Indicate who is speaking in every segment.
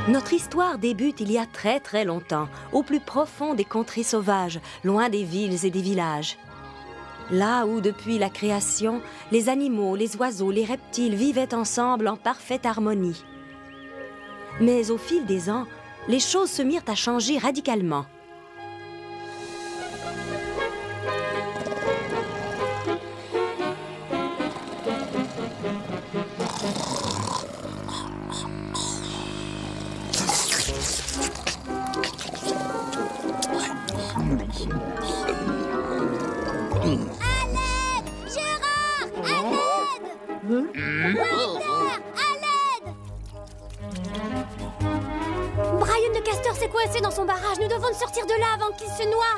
Speaker 1: Notre histoire débute il y a très très longtemps, au plus profond des contrées sauvages, loin des villes et des villages. Là où, depuis la création, les animaux, les oiseaux, les reptiles vivaient ensemble en parfaite harmonie. Mais au fil des ans, les choses se mirent à changer radicalement.
Speaker 2: Brian le castor s'est coincé dans son barrage. Nous devons le sortir de là avant qu'il se noie.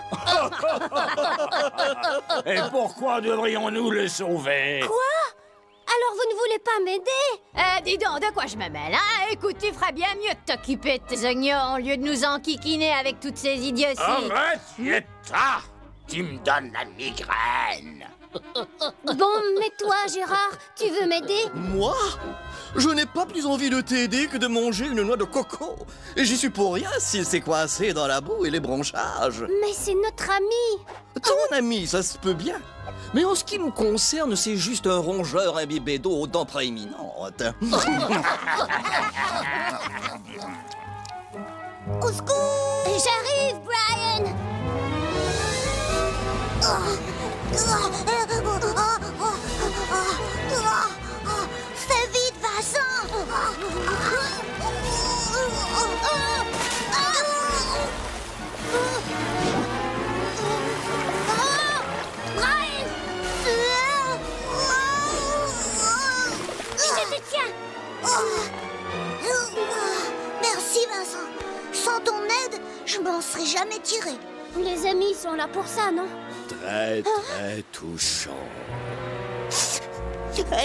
Speaker 3: Et pourquoi devrions-nous le sauver?
Speaker 2: Quoi? Alors vous ne voulez pas m'aider?
Speaker 4: Dis donc, de quoi je me mêle, hein? Écoute, tu ferais bien mieux de t'occuper de tes oignons au lieu de nous enquiquiner avec toutes ces idioties.
Speaker 3: Arrête, Yetta! Tu me donnes la migraine!
Speaker 2: Bon, mais toi, Gérard, tu veux m'aider?
Speaker 5: Moi? Je n'ai pas plus envie de t'aider que de manger une noix de coco. Et j'y suis pour rien s'il s'est coincé dans la boue et les branchages.
Speaker 2: Mais c'est notre ami.
Speaker 5: Ton ami, ça se peut bien. Mais en ce qui me concerne, c'est juste un rongeur imbibé d'eau aux dents prééminentes.
Speaker 2: Au secours! J'arrive, Brian! Fais vite, Vincent! Brian! Je te tiens! Merci, Vincent. Sans ton aide, je m'en serais jamais tiré. Les amis sont là pour ça, non?
Speaker 5: Très, très touchant.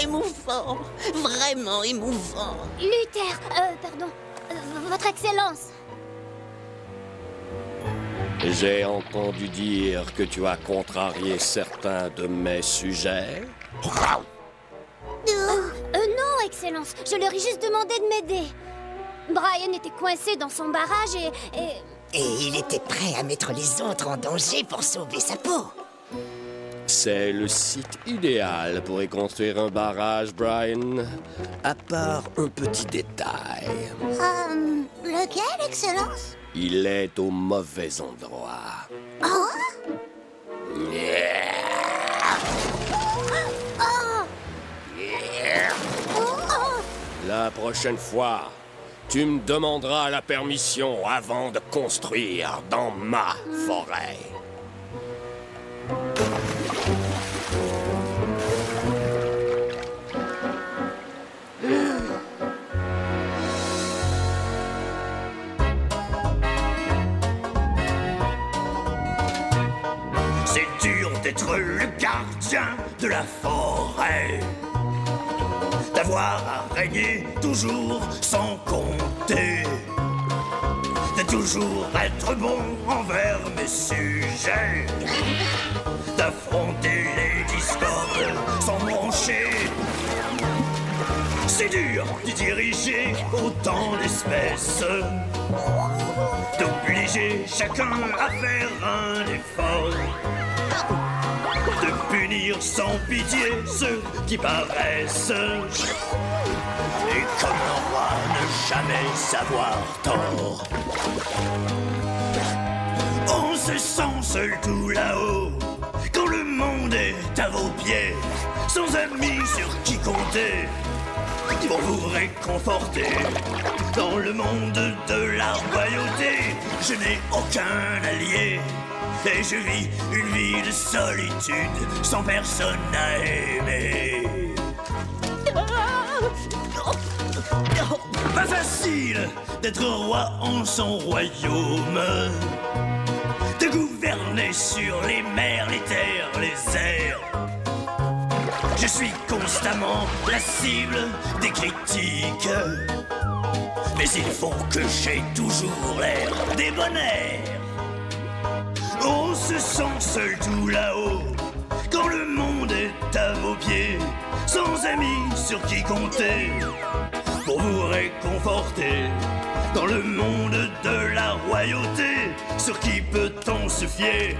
Speaker 6: Émouvant, vraiment émouvant.
Speaker 2: Luther, pardon, Votre Excellence.
Speaker 7: J'ai entendu dire que tu as contrarié certains de mes sujets.
Speaker 2: Non, Excellence, je leur ai juste demandé de m'aider. Brian était coincé dans son barrage et...
Speaker 6: Et il était prêt à mettre les autres en danger pour sauver sa peau.
Speaker 7: C'est le site idéal pour y construire un barrage, Brian. À part un petit détail.
Speaker 2: Lequel, Excellence?
Speaker 7: Il est au mauvais endroit. La prochaine fois, tu me demanderas la permission avant de construire dans ma forêt.
Speaker 3: C'est dur d'être le gardien de la forêt. D'avoir à régner toujours sans compter. De toujours être bon envers mes sujets. D'affronter les discordes sans broncher. C'est dur de diriger autant d'espèces. D'obliger chacun à faire un effort. De punir sans pitié ceux qui paraissent. Et comme un roi ne jamais savoir tort. On se sent seul tout là-haut, quand le monde est à vos pieds, sans amis sur qui compter, pour vous réconforter. Dans le monde de la royauté, je n'ai aucun allié. Et je vis une vie de solitude, sans personne à aimer. Pas facile d'être roi en son royaume, de gouverner sur les mers, les terres, les airs. Je suis constamment la cible des critiques, mais il faut que j'aie toujours l'air débonnaire. On se sent seul tout là-haut, quand le monde est à vos pieds, sans amis sur qui compter, pour vous réconforter. Dans le monde de la royauté, sur qui peut-on se fier?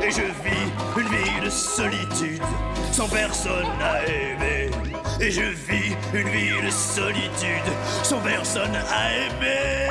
Speaker 3: Et je vis une vie de solitude, sans personne à aimer. Et je vis une vie de solitude, sans personne à aimer.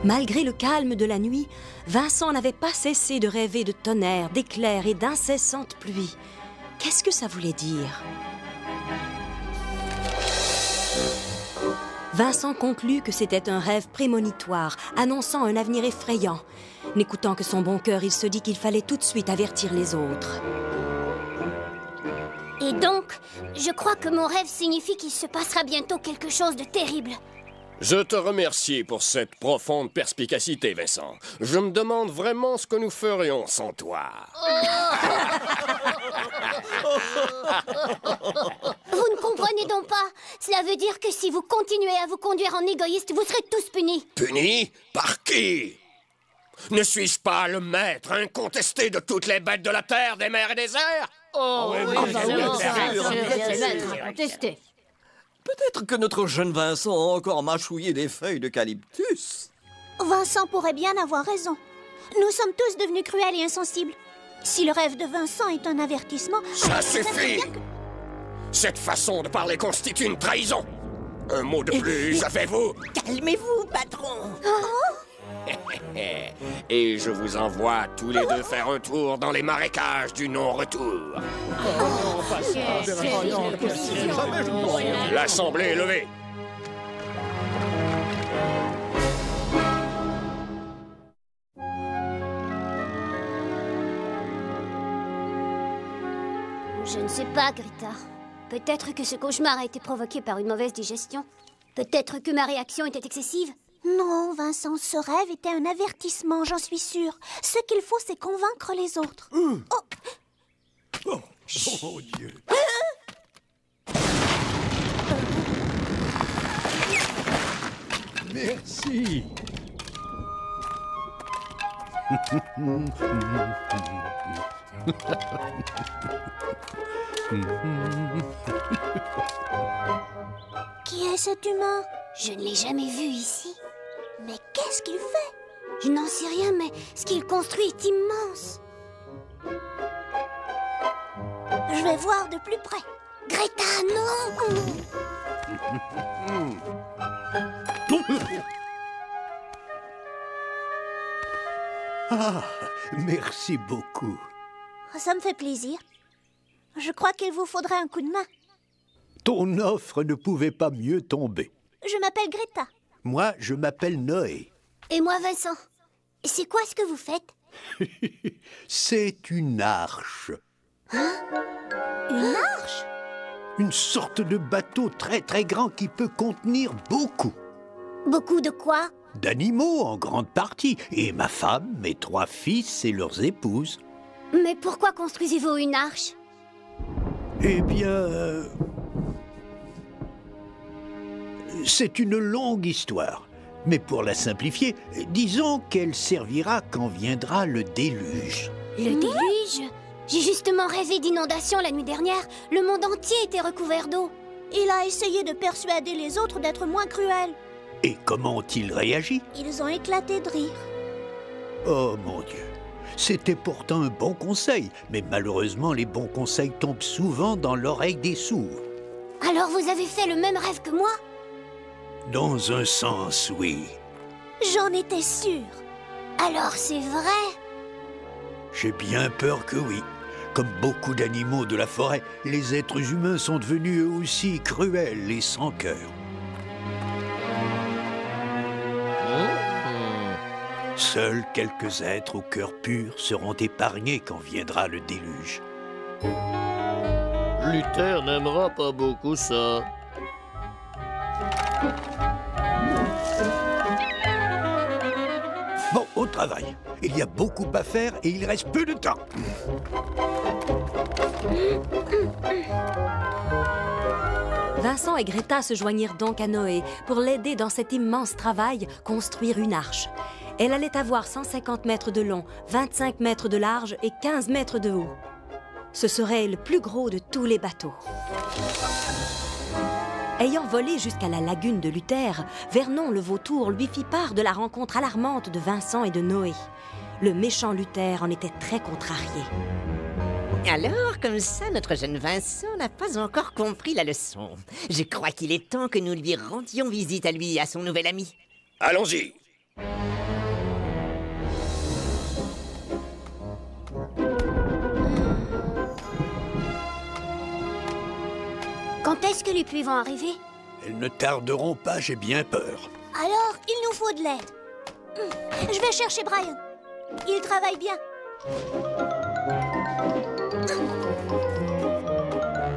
Speaker 1: Malgré le calme de la nuit, Vincent n'avait pas cessé de rêver de tonnerre, d'éclairs et d'incessantes pluies. Qu'est-ce que ça voulait dire? Vincent conclut que c'était un rêve prémonitoire, annonçant un avenir effrayant. N'écoutant que son bon cœur, il se dit qu'il fallait tout de suite avertir les autres.
Speaker 2: Et donc, je crois que mon rêve signifie qu'il se passera bientôt quelque chose de terrible.
Speaker 7: Je te remercie pour cette profonde perspicacité, Vincent. Je me demande vraiment ce que nous ferions sans toi.
Speaker 2: Vous ne comprenez donc pas? Cela veut dire que si vous continuez à vous conduire en égoïste, vous serez tous punis.
Speaker 7: Punis? Par qui? Ne suis-je pas le maître incontesté de toutes les bêtes de la terre, des mers et des airs?
Speaker 4: Incontesté.
Speaker 5: Peut-être que notre jeune Vincent a encore mâchouillé des feuilles d'eucalyptus.
Speaker 2: Vincent pourrait bien avoir raison. Nous sommes tous devenus cruels et insensibles. Si le rêve de Vincent est un avertissement...
Speaker 7: Ça suffit! Cette façon de parler constitue une trahison. Un mot de plus, savez-vous?
Speaker 6: Calmez-vous, patron.
Speaker 7: Et je vous envoie tous les deux faire un tour dans les marécages du non-retour. L'assemblée est levée.
Speaker 2: Je ne sais pas, Greta. Peut-être que ce cauchemar a été provoqué par une mauvaise digestion. Peut-être que ma réaction était excessive. Non, Vincent, ce rêve était un avertissement, j'en suis sûre. Ce qu'il faut, c'est convaincre les autres.
Speaker 3: Oh mon Dieu.
Speaker 8: Merci.
Speaker 2: Qui est cet humain? Je ne l'ai jamais vu ici. Mais qu'est-ce qu'il fait? Je n'en sais rien, mais ce qu'il construit est immense. Je vais voir de plus près. Greta, non!
Speaker 8: Ah, merci beaucoup.
Speaker 2: Ça me fait plaisir. Je crois qu'il vous faudrait un coup de main.
Speaker 8: Ton offre ne pouvait pas mieux tomber.
Speaker 2: Je m'appelle Greta.
Speaker 8: Moi, je m'appelle Noé.
Speaker 2: Et moi, Vincent. C'est quoi ce que vous faites?
Speaker 8: C'est une arche.
Speaker 2: Hein? Une arche?
Speaker 8: Une sorte de bateau très très grand qui peut contenir beaucoup.
Speaker 2: Beaucoup de quoi?
Speaker 8: D'animaux en grande partie. Et ma femme, mes 3 fils et leurs épouses.
Speaker 2: Mais pourquoi construisez-vous une arche?
Speaker 8: Eh bien... c'est une longue histoire. Mais pour la simplifier, disons qu'elle servira quand viendra le déluge.
Speaker 2: Le déluge? J'ai justement rêvé d'inondation la nuit dernière. Le monde entier était recouvert d'eau. Il a essayé de persuader les autres d'être moins cruels.
Speaker 8: Et comment ont-ils réagi?
Speaker 2: Ils ont éclaté de rire.
Speaker 8: Oh mon Dieu! C'était pourtant un bon conseil, mais malheureusement les bons conseils tombent souvent dans l'oreille des sourds.
Speaker 2: Alors vous avez fait le même rêve que moi?
Speaker 8: Dans un sens, oui.
Speaker 2: J'en étais sûre. Alors c'est vrai?
Speaker 8: J'ai bien peur que oui. Comme beaucoup d'animaux de la forêt, les êtres humains sont devenus eux aussi cruels et sans cœur. Seuls quelques êtres au cœur pur seront épargnés quand viendra le déluge.
Speaker 7: Luther n'aimera pas beaucoup ça.
Speaker 8: Bon, au travail. Il y a beaucoup à faire et il reste peu de temps.
Speaker 1: Vincent et Greta se joignirent donc à Noé pour l'aider dans cet immense travail, construire une arche. Elle allait avoir 150 mètres de long, 25 mètres de large et 15 mètres de haut. Ce serait le plus gros de tous les bateaux. Ayant volé jusqu'à la lagune de Luther, Vernon le vautour lui fit part de la rencontre alarmante de Vincent et de Noé. Le méchant Luther en était très contrarié.
Speaker 6: Alors, comme ça, notre jeune Vincent n'a pas encore compris la leçon. Je crois qu'il est temps que nous lui rendions visite à lui et à son nouvel ami.
Speaker 7: Allons-y.
Speaker 2: Quand est-ce que les pluies vont arriver?
Speaker 8: Elles ne tarderont pas, j'ai bien peur.
Speaker 2: Alors, il nous faut de l'aide. Je vais chercher Brian. Il travaille bien.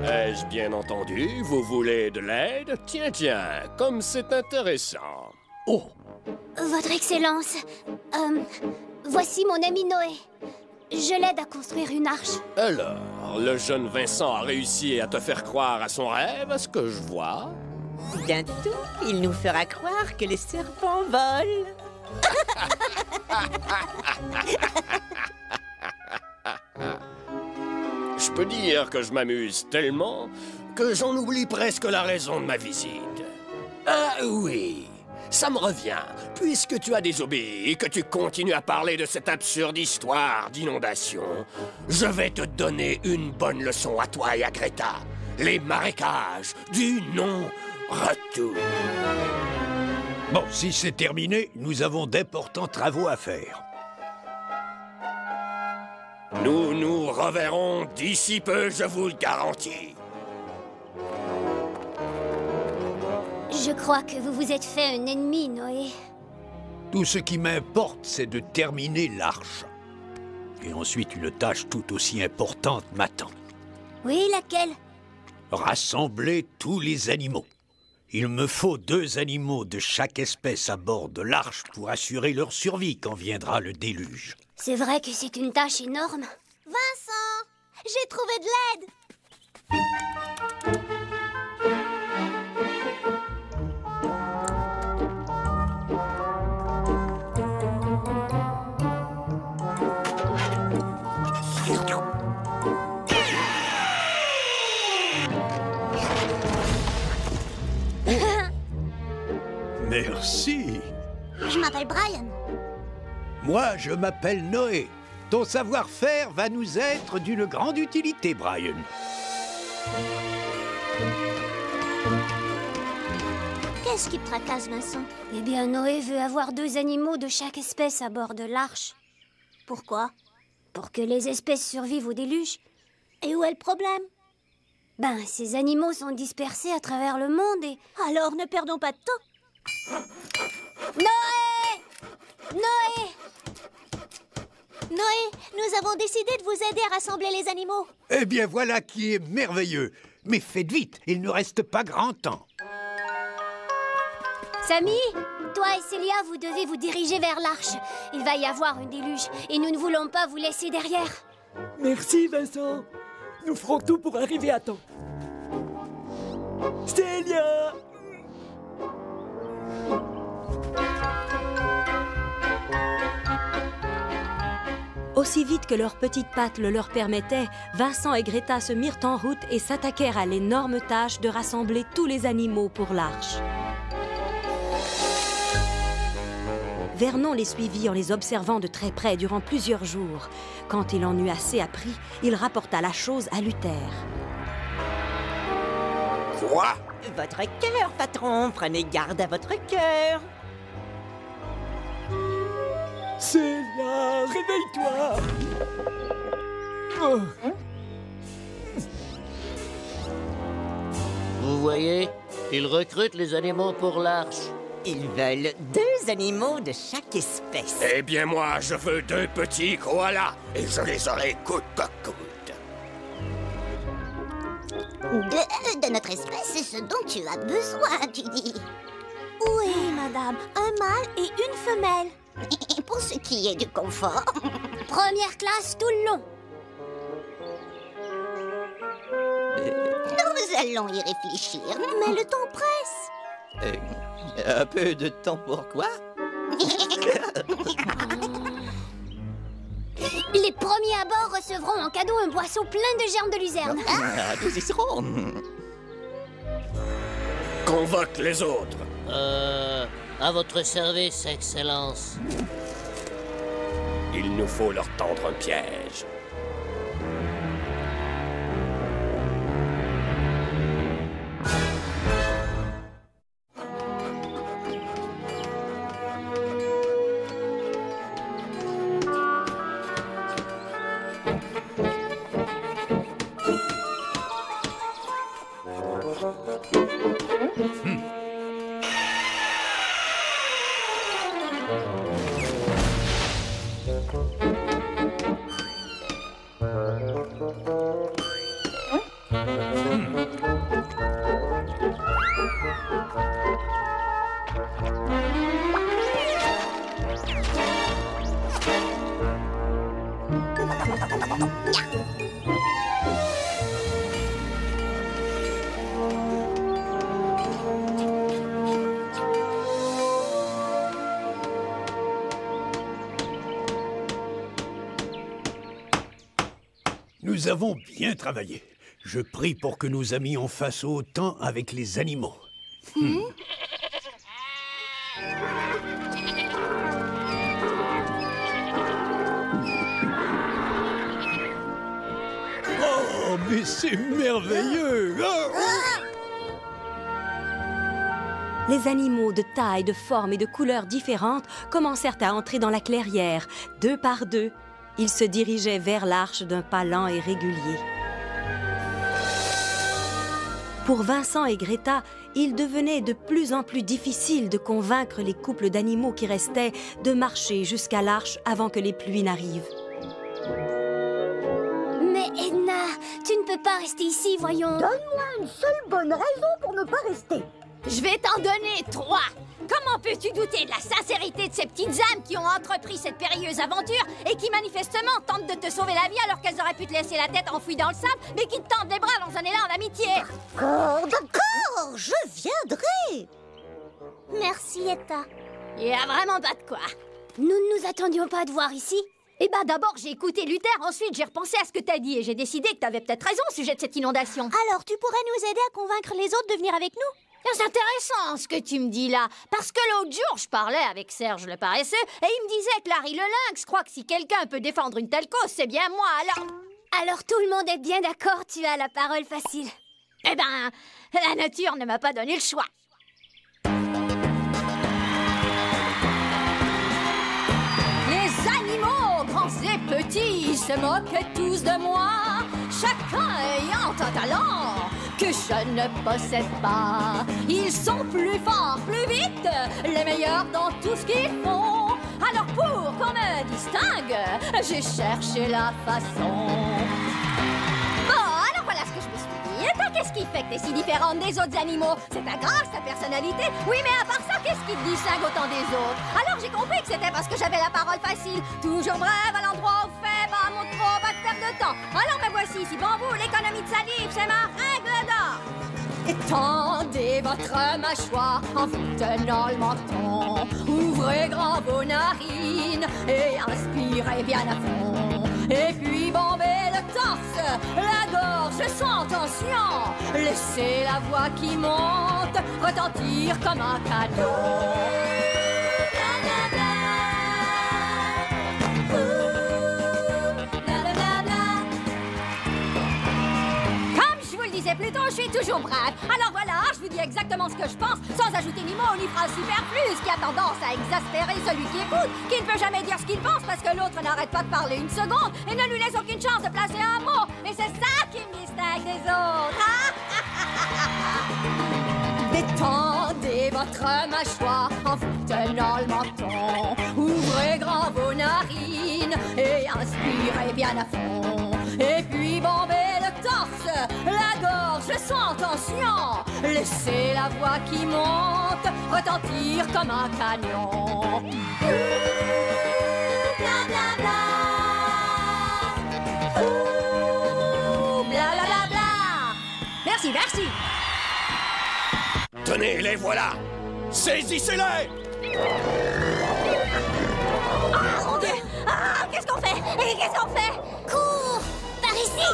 Speaker 7: Ai-je bien entendu? Vous voulez de l'aide? Tiens, tiens, comme c'est intéressant.
Speaker 8: Oh!
Speaker 2: Votre Excellence, voici mon ami Noé. Je l'aide à construire une arche.
Speaker 7: Alors, le jeune Vincent a réussi à te faire croire à son rêve, à ce que je vois?
Speaker 6: Bientôt, il nous fera croire que les serpents volent.
Speaker 7: Je peux dire que je m'amuse tellement que j'en oublie presque la raison de ma visite. Ah oui, ça me revient. Puisque tu as désobéi et que tu continues à parler de cette absurde histoire d'inondation, je vais te donner une bonne leçon à toi et à Greta. Les marécages du non-retour.
Speaker 8: Bon, si c'est terminé, nous avons d'importants travaux à faire.
Speaker 7: Nous nous reverrons d'ici peu, je vous le garantis.
Speaker 2: Je crois que vous vous êtes fait un ennemi, Noé.
Speaker 8: Tout ce qui m'importe, c'est de terminer l'arche. Et ensuite, une tâche tout aussi importante m'attend.
Speaker 2: Oui, laquelle?
Speaker 8: Rassembler tous les animaux. Il me faut 2 animaux de chaque espèce à bord de l'arche pour assurer leur survie quand viendra le déluge.
Speaker 2: C'est vrai que c'est une tâche énorme. Vincent, j'ai trouvé de l'aide.
Speaker 8: Merci.
Speaker 2: Je m'appelle Brian.
Speaker 8: Moi, je m'appelle Noé. Ton savoir-faire va nous être d'une grande utilité, Brian.
Speaker 2: Qu'est-ce qui te tracasse, Vincent? Eh bien, Noé veut avoir 2 animaux de chaque espèce à bord de l'arche. Pourquoi? Pour que les espèces survivent au déluge. Et où est le problème? Ben, ces animaux sont dispersés à travers le monde et... Alors, ne perdons pas de temps. Noé! Noé! Noé, nous avons décidé de vous aider à rassembler les animaux.
Speaker 8: Eh bien, voilà qui est merveilleux. Mais faites vite, il ne reste pas grand temps.
Speaker 2: Samy, toi et Célia, vous devez vous diriger vers l'arche. Il va y avoir un déluge et nous ne voulons pas vous laisser derrière.
Speaker 9: Merci, Vincent. Nous ferons tout pour arriver à temps. Célia!
Speaker 1: Aussi vite que leurs petites pattes le leur permettaient, Vincent et Greta se mirent en route et s'attaquèrent à l'énorme tâche de rassembler tous les animaux pour l'arche. Vernon les suivit en les observant de très près durant plusieurs jours. Quand il en eut assez appris, il rapporta la chose à Luther.
Speaker 7: Quoi?
Speaker 6: Votre cœur, patron. Prenez garde à votre cœur.
Speaker 9: Célia, réveille-toi. Oh.
Speaker 10: Ils recrutent les animaux pour l'arche.
Speaker 6: Ils veulent 2 animaux de chaque espèce.
Speaker 7: Eh bien, moi, je veux 2 petits koalas, et je les aurai coûte que coûte.
Speaker 2: De notre espèce, c'est ce dont tu as besoin, tu dis. Oui, madame. Un mâle et une femelle. Et pour ce qui est du confort, première classe tout le long. Nous allons y réfléchir. Mais le temps presse.
Speaker 5: Un peu de temps pour quoi?
Speaker 2: Les premiers à bord recevront en cadeau un boisseau plein de germes de luzerne.
Speaker 5: Nous y serons.
Speaker 7: Convoque les autres.
Speaker 10: À votre service, Excellence.
Speaker 7: Il nous faut leur tendre un piège.
Speaker 8: Nous avons bien travaillé. Je prie pour que nos amis en fassent autant avec les animaux. Oh, mais c'est merveilleux!
Speaker 1: Les animaux de taille, de forme et de couleurs différentes commencèrent à entrer dans la clairière, 2 par 2. Ils se dirigeaient vers l'arche d'un pas lent et régulier. Pour Vincent et Greta, il devenait de plus en plus difficile de convaincre les couples d'animaux qui restaient de marcher jusqu'à l'arche avant que les pluies n'arrivent.
Speaker 2: Mais Edna, tu ne peux pas rester ici, voyons.
Speaker 11: Donne-moi une seule bonne raison pour ne pas rester.
Speaker 4: Je vais t'en donner 3. Comment peux-tu douter de la sincérité de ces petites âmes qui ont entrepris cette périlleuse aventure et qui manifestement tentent de te sauver la vie alors qu'elles auraient pu te laisser la tête enfouie dans le sable, mais qui te tendent les bras dans un élan d'amitié?
Speaker 11: D'accord, je viendrai.
Speaker 2: Merci, Etta.
Speaker 4: Il y a vraiment pas de quoi.
Speaker 2: Nous ne nous attendions pas à te voir ici.
Speaker 4: Eh ben d'abord j'ai écouté Luther, ensuite j'ai repensé à ce que t'as dit et j'ai décidé que t'avais peut-être raison au sujet de cette inondation.
Speaker 2: Alors tu pourrais nous aider à convaincre les autres de venir avec nous?
Speaker 4: C'est intéressant ce que tu me dis là, parce que l'autre jour je parlais avec Serge le paresseux et il me disait que Larry le lynx croit que si quelqu'un peut défendre une telle cause, c'est bien moi,
Speaker 2: Alors tout le monde est bien d'accord, tu as la parole facile.
Speaker 4: Eh ben, la nature ne m'a pas donné le choix. Les animaux, grands et petits, se moquaient tous de moi, chacun ayant un talent que je ne possède pas. Ils sont plus forts, plus vite, les meilleurs dans tout ce qu'ils font. Alors pour qu'on me distingue, j'ai cherché la façon. Bon, alors voilà ce que je me suis dit. Et toi, qu'est-ce qui fait que t'es si différente des autres animaux? C'est ta grâce, ta personnalité? Oui, mais à part ça, qu'est-ce qui te distingue autant des autres? Alors j'ai compris que c'était parce que j'avais la parole facile. Toujours brève, à l'endroit où fait, pas mon trop, pas de perte de temps. Alors me voici, si bon vous, l'économie de salive, c'est ma règle d'or. Étendez votre mâchoire en vous tenant le menton. Ouvrez grand vos narines et inspirez bien à fond. Et puis bombez le torse, la gorge sans tension. Laissez la voix qui monte retentir comme un canon. Plus tôt, je suis toujours brave. Alors voilà, je vous dis exactement ce que je pense, sans ajouter ni mot ni phrase superflue, ce qui a tendance à exaspérer celui qui écoute, qui ne peut jamais dire ce qu'il pense parce que l'autre n'arrête pas de parler une seconde et ne lui laisse aucune chance de placer un mot. Et c'est ça qui me distingue des autres. Détendez votre mâchoire en vous tenant le menton. Ouvrez grand vos narines et inspirez bien à fond. Et puis bombez le torse, la gorge sans tension. Laissez la voix qui monte retentir comme un canon. Bla bla bla. Bla bla bla bla. Merci, merci.
Speaker 7: Tenez, les voilà! Saisissez-les!
Speaker 2: Ah, mon Dieu! Ah, qu'est-ce qu'on fait? Et qu'est-ce qu'on fait? Cours! Par ici!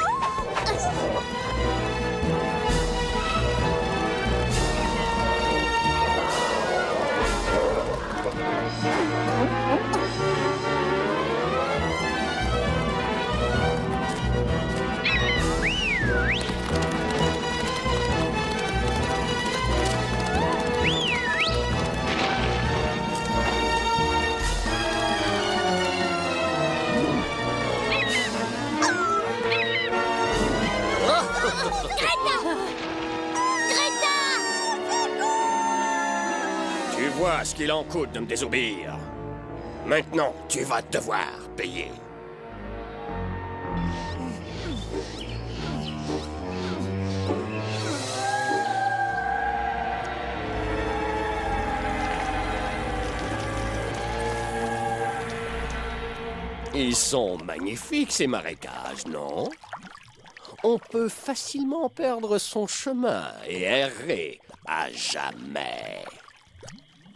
Speaker 7: Tu vois ce qu'il en coûte de me désobéir. Maintenant, tu vas devoir payer. Ils sont magnifiques, ces marécages, non? On peut facilement perdre son chemin et errer à jamais.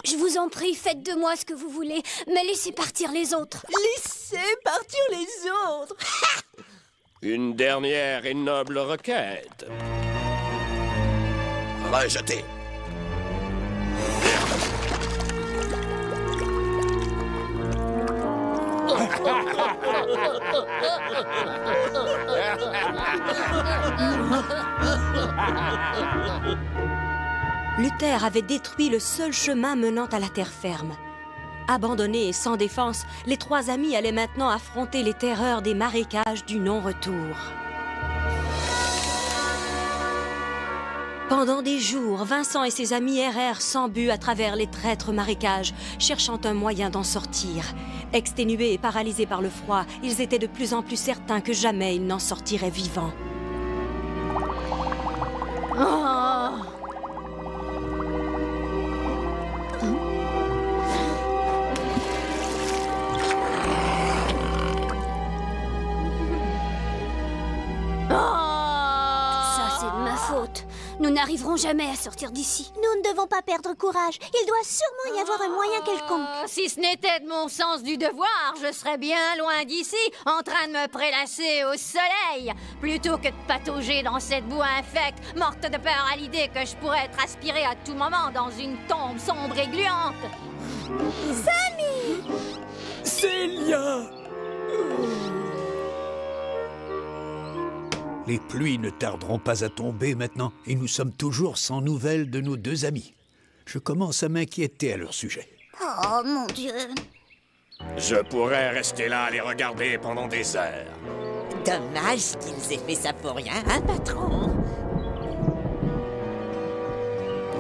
Speaker 2: Je vous en prie, faites de moi ce que vous voulez, mais laissez partir les autres.
Speaker 6: Laissez partir les autres.
Speaker 7: Une dernière et noble requête. Rejeté.
Speaker 1: Luther avait détruit le seul chemin menant à la terre ferme. Abandonnés et sans défense, les trois amis allaient maintenant affronter les terreurs des marécages du non-retour. Pendant des jours, Vincent et ses amis errèrent sans but à travers les traîtres marécages, cherchant un moyen d'en sortir. Exténués et paralysés par le froid, ils étaient de plus en plus certains que jamais ils n'en sortiraient vivants.
Speaker 4: Oh.
Speaker 2: Nous n'arriverons jamais à sortir d'ici. Nous ne devons pas perdre courage. Il doit sûrement y avoir un moyen quelconque.
Speaker 4: Si ce n'était de mon sens du devoir, je serais bien loin d'ici, en train de me prélasser au soleil, plutôt que de patauger dans cette boue infecte, morte de peur à l'idée que je pourrais être aspirée à tout moment dans une tombe sombre et gluante.
Speaker 2: Sammy!
Speaker 9: Célia!
Speaker 8: Les pluies ne tarderont pas à tomber maintenant, et nous sommes toujours sans nouvelles de nos deux amis. Je commence à m'inquiéter à leur sujet.
Speaker 2: Oh, mon Dieu!
Speaker 7: Je pourrais rester là à les regarder pendant des heures.
Speaker 6: Dommage qu'ils aient fait ça pour rien, hein, patron?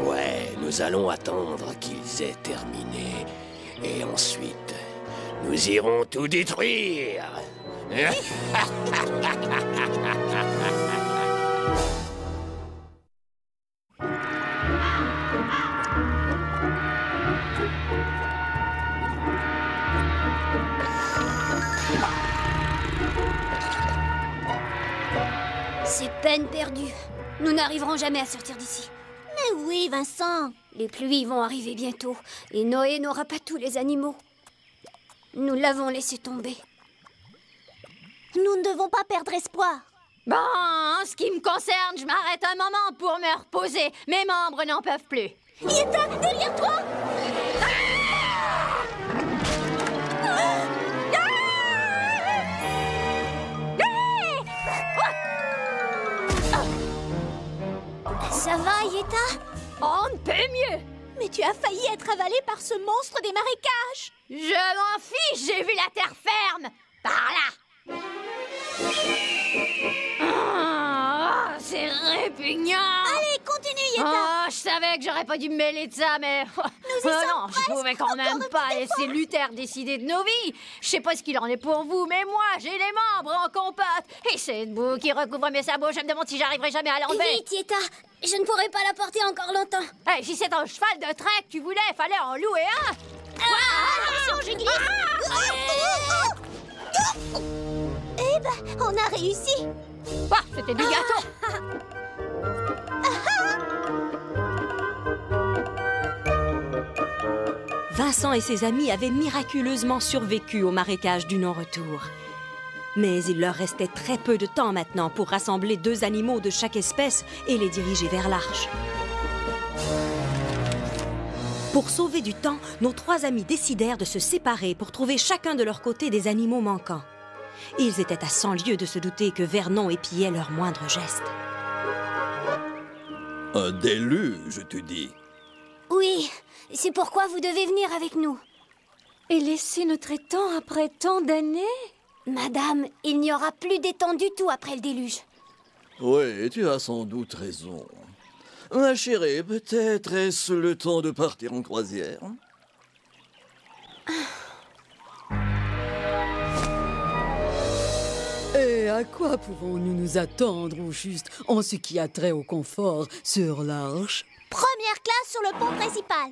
Speaker 7: Ouais, nous allons attendre qu'ils aient terminé. Et ensuite, nous irons tout détruire.
Speaker 2: C'est peine perdue. Nous n'arriverons jamais à sortir d'ici. Mais oui, Vincent. Les pluies vont arriver bientôt, et Noé n'aura pas tous les animaux. Nous l'avons laissé tomber. Nous ne devons pas perdre espoir.
Speaker 4: Bon, en ce qui me concerne, je m'arrête un moment pour me reposer. Mes membres n'en peuvent plus.
Speaker 2: Yetta, derrière toi! Ça va, Yetta?
Speaker 4: On ne peut mieux.
Speaker 2: Mais tu as failli être avalée par ce monstre des marécages.
Speaker 4: Je m'en fiche, j'ai vu la terre ferme. Par là. C'est répugnant.
Speaker 2: Allez, continue,
Speaker 11: Tieta.
Speaker 4: Oh, je savais que j'aurais pas dû me mêler de ça, mais... non, je pouvais quand même pas laisser Luther décider de nos vies. Je sais pas ce qu'il en est pour vous, mais moi, j'ai les membres en compote. Et cette boue qui recouvre mes sabots, je me demande si j'arriverai jamais à l'enlever.
Speaker 2: Vite, Tieta. Je ne pourrai pas la porter encore longtemps.
Speaker 4: Hey, si c'est un cheval de trek que tu voulais, fallait en louer un.
Speaker 2: Attention, je glisse. Eh ben, on a réussi.
Speaker 4: Ah, c'était du gâteau.
Speaker 1: Vincent et ses amis avaient miraculeusement survécu au marécage du non-retour. Mais il leur restait très peu de temps maintenant pour rassembler 2 animaux de chaque espèce et les diriger vers l'arche. Pour sauver du temps, nos 3 amis décidèrent de se séparer pour trouver chacun de leur côté des animaux manquants. Ils étaient à 100 lieues de se douter que Vernon épiait leurs moindres gestes.
Speaker 5: Un déluge, tu dis?
Speaker 2: Oui, c'est pourquoi vous devez venir avec nous.
Speaker 4: Et laisser notre étang après tant d'années?
Speaker 2: Madame, il n'y aura plus d'étang du tout après le déluge.
Speaker 5: Oui, tu as sans doute raison. Ma chérie, peut-être est-ce le temps de partir en croisière?
Speaker 9: Et à quoi pourrons-nous nous attendre au juste en ce qui a trait au confort sur l'arche?
Speaker 2: Première classe sur le pont principal.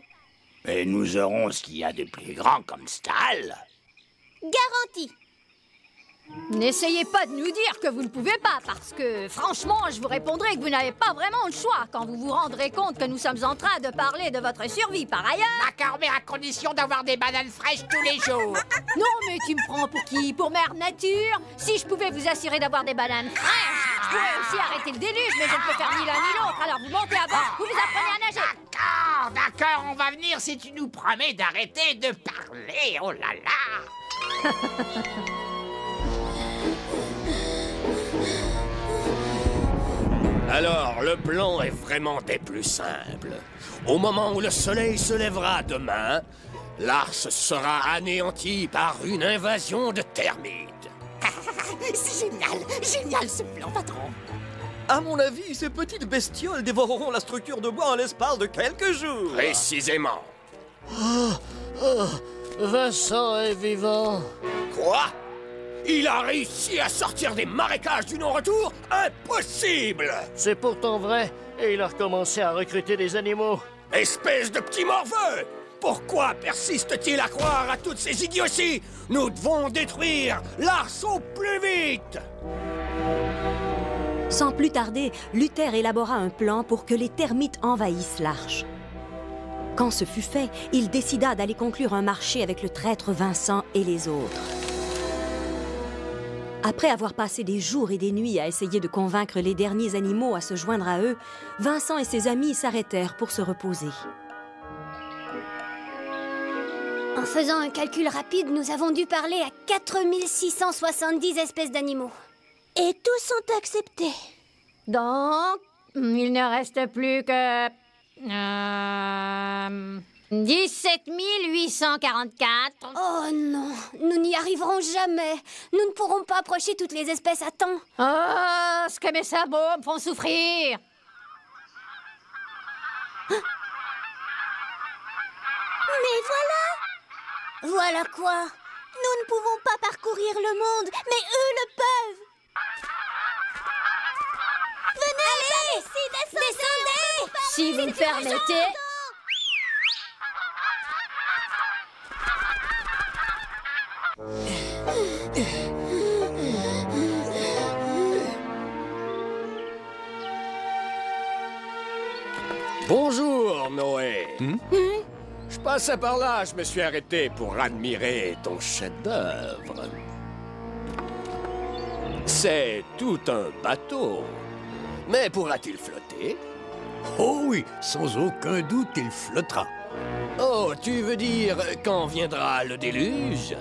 Speaker 12: Et nous aurons ce qu'il y a de plus grand comme stalle.
Speaker 2: Garantie.
Speaker 4: N'essayez pas de nous dire que vous ne pouvez pas, parce que, franchement, je vous répondrai que vous n'avez pas vraiment le choix quand vous vous rendrez compte que nous sommes en train de parler de votre survie par ailleurs.
Speaker 6: D'accord, mais à condition d'avoir des bananes fraîches tous les jours.
Speaker 4: Non, mais tu me prends pour qui? Pour Mère Nature? Si je pouvais vous assurer d'avoir des bananes fraîches, je pourrais aussi arrêter le déluge, mais je ne peux faire ni l'un ni l'autre. Alors vous montez à bord, vous apprenez à nager.
Speaker 6: D'accord, on va venir si tu nous promets d'arrêter de parler, oh là là.
Speaker 7: Alors, le plan est vraiment des plus simples. Au moment où le soleil se lèvera demain, l'arche sera anéantie par une invasion de termites.
Speaker 6: C'est génial ce plan, patron.
Speaker 5: À mon avis, ces petites bestioles dévoreront la structure de bois en l'espace de quelques jours.
Speaker 7: Précisément.
Speaker 10: Vincent est vivant.
Speaker 7: Quoi? Il a réussi à sortir des marécages du non-retour? Impossible!
Speaker 10: C'est pourtant vrai, et il a recommencé à recruter des animaux.
Speaker 7: Espèce de petit morveux! Pourquoi persiste-t-il à croire à toutes ces idioties? Nous devons détruire l'arche au plus vite!
Speaker 1: Sans plus tarder, Luther élabora un plan pour que les termites envahissent l'arche. Quand ce fut fait, il décida d'aller conclure un marché avec le traître Vincent et les autres. Après avoir passé des jours et des nuits à essayer de convaincre les derniers animaux à se joindre à eux, Vincent et ses amis s'arrêtèrent pour se reposer.
Speaker 2: En faisant un calcul rapide, nous avons dû parler à 4670 espèces d'animaux. Et tous sont acceptés.
Speaker 4: Donc, il ne reste plus que... 17 844.
Speaker 2: Oh non, nous n'y arriverons jamais. Nous ne pourrons pas approcher toutes les espèces à temps.
Speaker 4: Oh, ce que mes sabots me font souffrir.
Speaker 2: Mais voilà! Voilà quoi? Nous ne pouvons pas parcourir le monde, mais eux le peuvent. Venez, allez, ici, descendez!
Speaker 4: Si vous le permettez...
Speaker 7: Bonjour, Noé. Je passais par là, je me suis arrêté pour admirer ton chef-d'œuvre. C'est tout un bateau. Mais pourra-t-il flotter?
Speaker 8: Oh oui, sans aucun doute, il flottera.
Speaker 7: Oh, tu veux dire quand viendra le déluge?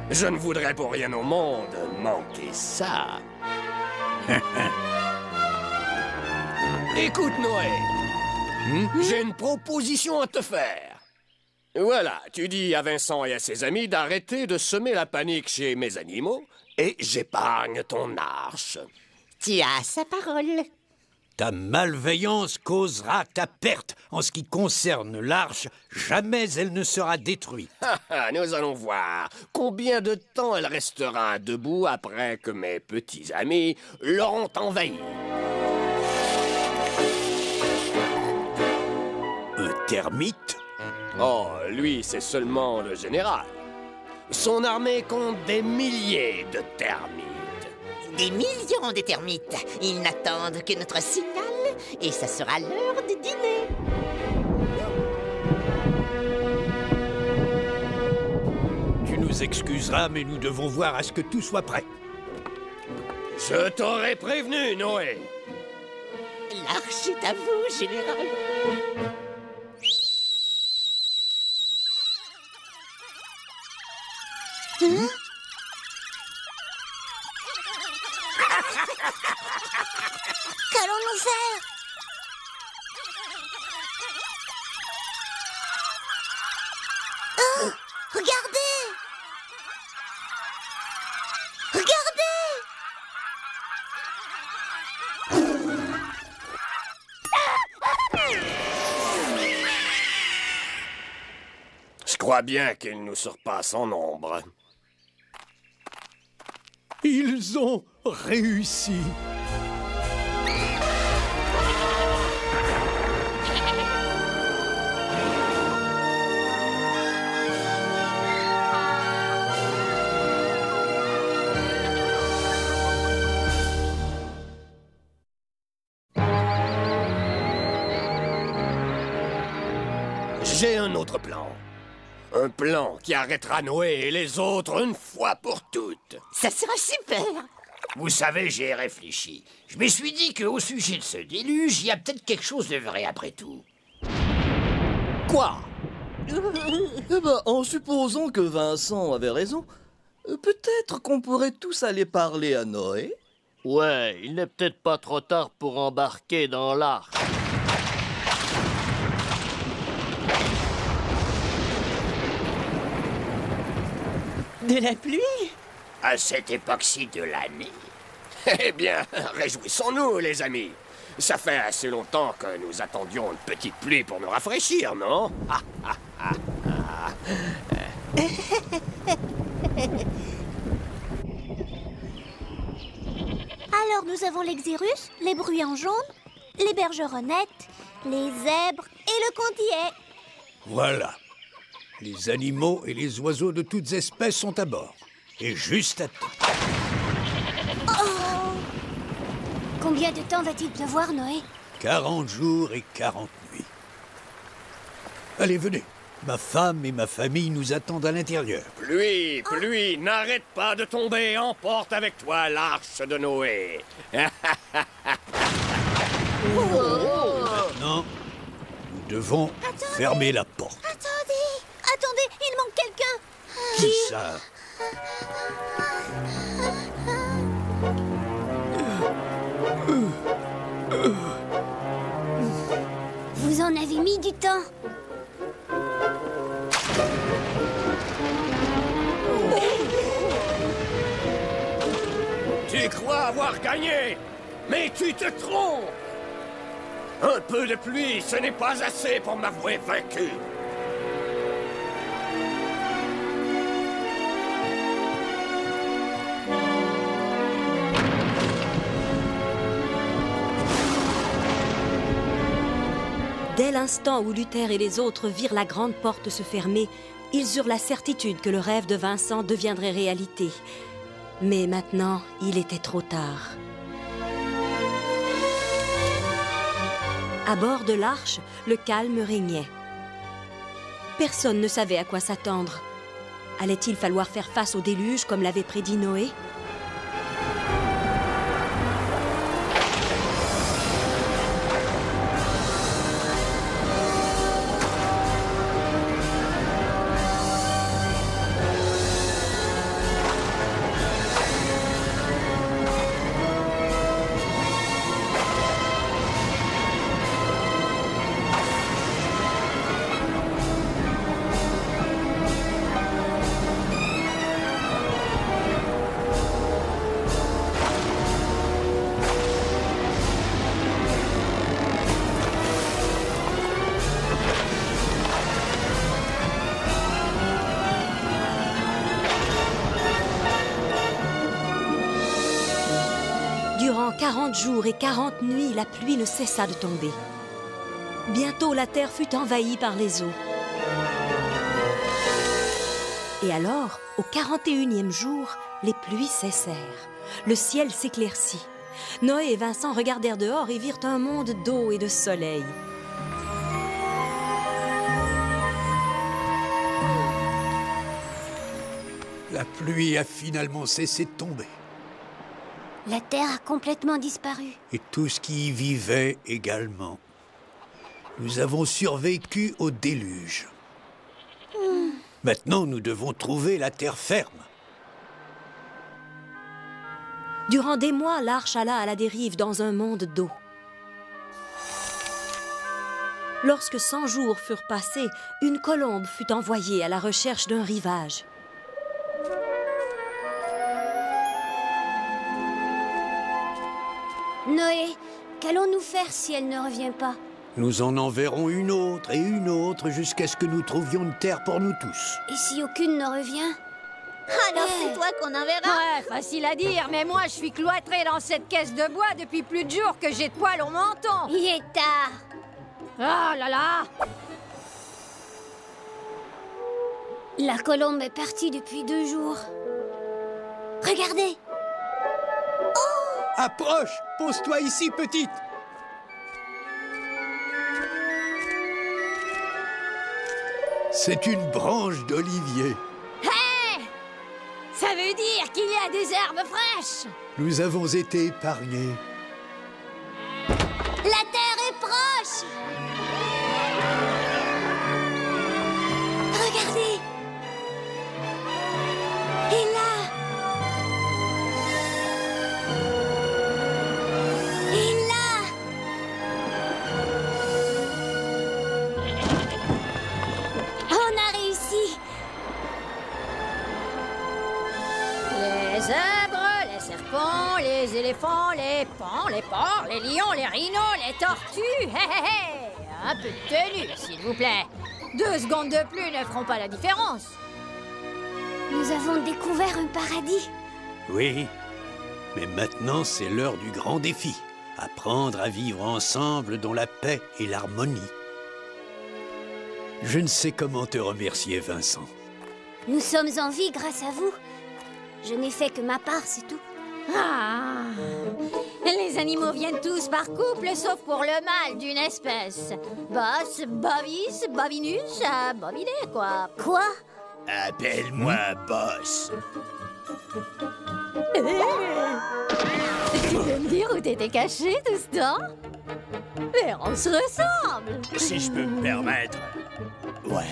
Speaker 7: Je ne voudrais pour rien au monde manquer ça. Écoute, Noé. J'ai une proposition à te faire. Voilà, tu dis à Vincent et à ses amis d'arrêter de semer la panique chez mes animaux et j'épargne ton arche.
Speaker 6: Tu as sa parole.
Speaker 8: Ta malveillance causera ta perte. En ce qui concerne l'arche, jamais elle ne sera détruite.
Speaker 7: Nous allons voir combien de temps elle restera debout après que mes petits amis l'auront envahie.
Speaker 8: Un termite?
Speaker 7: Oh, lui, c'est seulement le général. Son armée compte des milliers de termites.
Speaker 6: Des millions de termites. Ils n'attendent que notre signal et ça sera l'heure du dîner.
Speaker 8: Tu nous excuseras, mais nous devons voir à ce que tout soit prêt.
Speaker 7: Je t'aurais prévenu, Noé.
Speaker 6: L'arche est à vous, général.
Speaker 2: Hein? Qu'allons-nous faire? Oh, regardez! Regardez!
Speaker 7: Je crois bien qu'il nous surpasse en nombre.
Speaker 8: Ils ont réussi.
Speaker 7: J'ai un autre plan. Un plan qui arrêtera Noé et les autres une fois pour toutes.
Speaker 6: Ça sera super.
Speaker 12: Vous savez, j'y ai réfléchi. Je me suis dit qu'au sujet de ce déluge, il y a peut-être quelque chose de vrai après tout.
Speaker 7: Quoi?
Speaker 5: Eh ben, en supposant que Vincent avait raison, peut-être qu'on pourrait tous aller parler à Noé.
Speaker 10: Ouais, il n'est peut-être pas trop tard pour embarquer dans l'arche.
Speaker 6: De la pluie?
Speaker 12: À cette époque-ci de l'année.
Speaker 7: Eh bien, réjouissons-nous, les amis. Ça fait assez longtemps que nous attendions une petite pluie pour nous rafraîchir, non?
Speaker 2: Alors nous avons l'exirus, les bruyants jaunes, les bergeronnettes, les zèbres et le condillet.
Speaker 8: Voilà. Les animaux et les oiseaux de toutes espèces sont à bord. Et juste à temps.
Speaker 2: Oh! Combien de temps va-t-il pleuvoir, Noé?
Speaker 8: 40 jours et 40 nuits. Allez, venez. Ma femme et ma famille nous attendent à l'intérieur.
Speaker 7: Pluie, pluie, n'arrête pas de tomber, emporte avec toi l'arche de Noé.
Speaker 8: Maintenant, nous devons fermer la porte.
Speaker 2: Attendez, il manque quelqu'un.
Speaker 8: Qui ça?
Speaker 2: Vous en avez mis du temps.
Speaker 7: Tu crois avoir gagné, mais tu te trompes. Un peu de pluie, ce n'est pas assez pour m'avouer vaincu.
Speaker 1: Dès l'instant où Luther et les autres virent la grande porte se fermer, ils eurent la certitude que le rêve de Vincent deviendrait réalité. Mais maintenant, il était trop tard. À bord de l'arche, le calme régnait. Personne ne savait à quoi s'attendre. Allait-il falloir faire face au déluge comme l'avait prédit Noé ? Durant 40 jours et 40 nuits, la pluie ne cessa de tomber. Bientôt, la terre fut envahie par les eaux. Et alors, au 41e jour, les pluies cessèrent. Le ciel s'éclaircit. Noé et Vincent regardèrent dehors et virent un monde d'eau et de soleil.
Speaker 8: La pluie a finalement cessé de tomber.
Speaker 2: La terre a complètement disparu.
Speaker 8: Et tout ce qui y vivait également. Nous avons survécu au déluge. Maintenant, nous devons trouver la terre ferme.
Speaker 1: Durant des mois, l'arche alla à la dérive dans un monde d'eau. Lorsque 100 jours furent passés, une colombe fut envoyée à la recherche d'un rivage.
Speaker 2: Noé, qu'allons-nous faire si elle ne revient pas?
Speaker 8: Nous en enverrons une autre et une autre jusqu'à ce que nous trouvions une terre pour nous tous.
Speaker 2: Et si aucune ne revient?
Speaker 11: Alors c'est toi qu'on enverra?
Speaker 4: Ouais, facile à dire, mais moi je suis cloîtrée dans cette caisse de bois depuis plus de jours que j'ai de poils au menton.
Speaker 2: Il est tard.
Speaker 4: Oh là là!
Speaker 2: La colombe est partie depuis 2 jours. Regardez!
Speaker 8: Approche! Pose-toi ici, petite! C'est une branche d'olivier.
Speaker 4: Hé! Ça veut dire qu'il y a des herbes fraîches!
Speaker 8: Nous avons été épargnés.
Speaker 2: La terre est proche! Regardez! Et là! Et là! On a réussi!
Speaker 4: Les zèbres, les serpents, les éléphants, les pans, les porcs, les lions, les rhinos, les tortues. Hé hé hé! Un peu de tenue, s'il vous plaît. 2 secondes de plus ne feront pas la différence.
Speaker 2: Nous avons découvert un paradis.
Speaker 8: Oui, mais maintenant c'est l'heure du grand défi. Apprendre à vivre ensemble dans la paix et l'harmonie. Je ne sais comment te remercier, Vincent.
Speaker 2: Nous sommes en vie grâce à vous. Je n'ai fait que ma part, c'est tout.
Speaker 4: Ah! Les animaux viennent tous par couple, sauf pour le mâle d'une espèce. Boss, bovis, bovinus, boviné, quoi.
Speaker 2: Quoi?
Speaker 3: Appelle-moi boss.
Speaker 4: Tu peux me dire où t'étais caché tout ce temps? Mais on se ressemble!
Speaker 3: Si je peux me permettre. Ouais.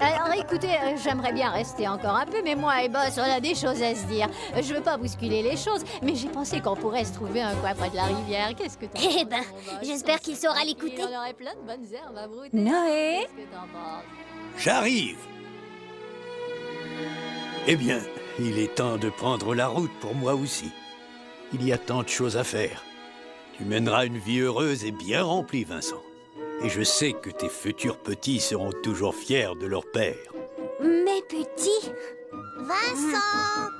Speaker 4: Alors écoutez, j'aimerais bien rester encore un peu, mais moi et Boss, on a des choses à se dire. Je veux pas bousculer les choses, mais j'ai pensé qu'on pourrait se trouver un coin près de la rivière. Qu'est-ce que t'en penses?
Speaker 2: Eh ben, j'espère qu'il saura l'écouter.
Speaker 4: On aurait plein de bonnes herbes à brouter.
Speaker 9: Noé?
Speaker 4: Qu'est-ce que t'en penses?
Speaker 8: J'arrive! Eh bien, il est temps de prendre la route pour moi aussi. Il y a tant de choses à faire. Tu mèneras une vie heureuse et bien remplie, Vincent. Et je sais que tes futurs petits seront toujours fiers de leur père.
Speaker 2: Mes petits? Vincent!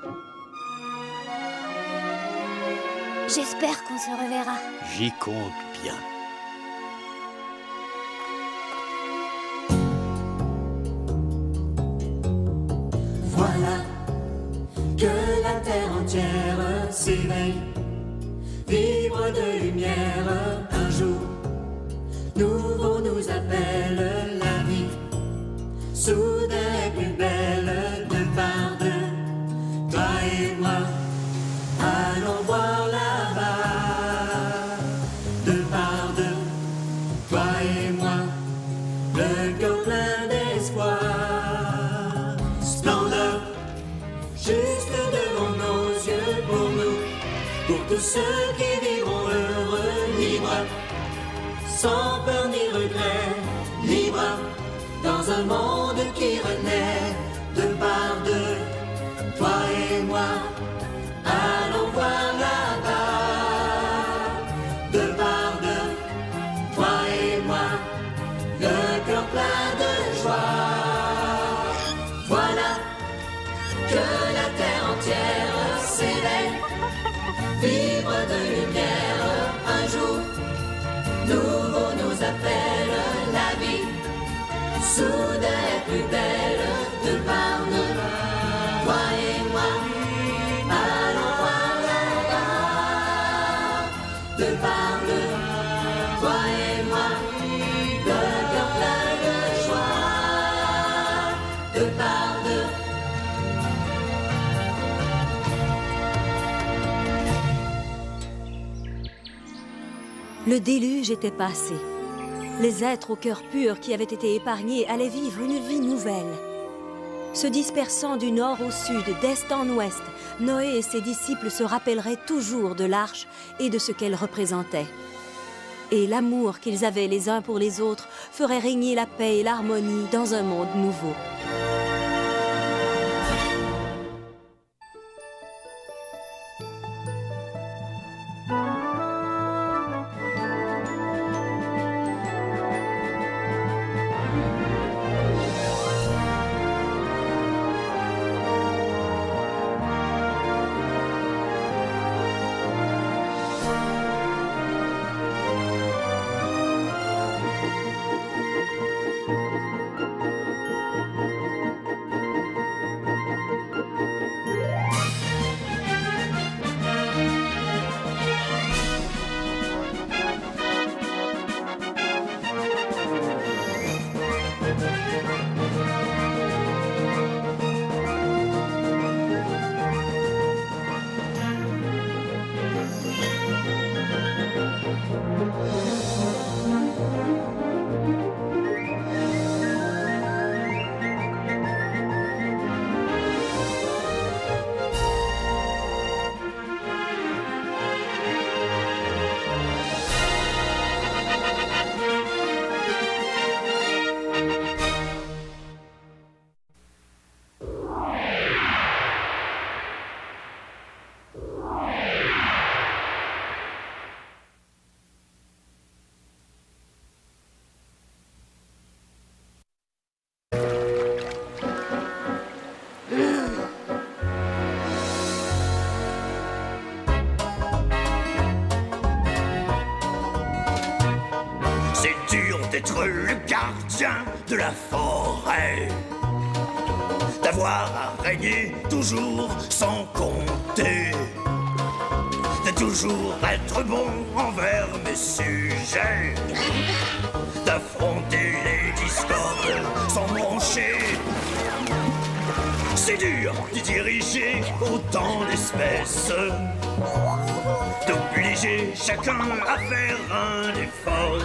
Speaker 2: J'espère qu'on se reverra.
Speaker 8: J'y compte bien.
Speaker 13: Voilà que la terre entière s'éveille, vibre de lumière un jour. Nouveau nous appelle la vie, soudain est plus belle de par deux. Toi et moi, allons voir là-bas, de par deux. Toi et moi, le cœur plein d'espoir. Splendeur, juste devant nos yeux pour nous, pour tous ceux qui vivront heureux, libres. Sans peur ni regret, libre, dans un monde qui renaît, de par deux, toi et moi, allons voir là-bas, de par deux, toi et moi, le cœur plein de joie. Voilà que la terre entière s'éveille, vibre de par deux, toi et moi, le cœur plein de joie, de par deux.
Speaker 1: Le déluge était passé. Les êtres au cœur pur qui avaient été épargnés allaient vivre une vie nouvelle. Se dispersant du nord au sud, d'est en ouest, Noé et ses disciples se rappelleraient toujours de l'arche et de ce qu'elle représentait. Et l'amour qu'ils avaient les uns pour les autres ferait régner la paix et l'harmonie dans un monde nouveau.
Speaker 3: D'être le gardien de la forêt, d'avoir à régner toujours sans compter, de toujours être bon envers mes sujets, d'affronter les discordes sans broncher. C'est dur de diriger autant d'espèces, d'obliger chacun à faire un effort,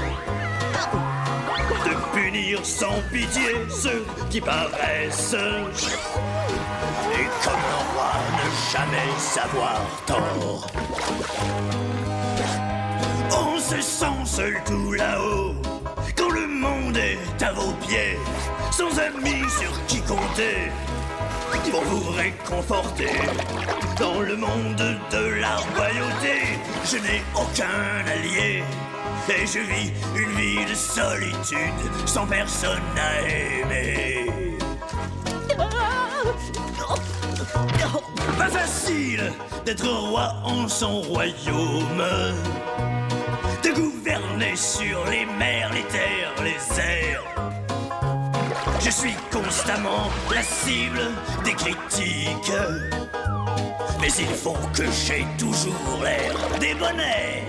Speaker 3: de punir sans pitié ceux qui paraissent, et comme un roi ne jamais savoir tort. On se sent seul tout là-haut, quand le monde est à vos pieds, sans amis sur qui compter, pour vous réconforter. Dans le monde de la royauté, je n'ai aucun allié, et je vis une vie de solitude, sans personne à aimer. Pas facile d'être roi en son royaume, de gouverner sur les mers, les terres, les airs. Je suis constamment la cible des critiques, mais il faut que j'aie toujours l'air débonnaire.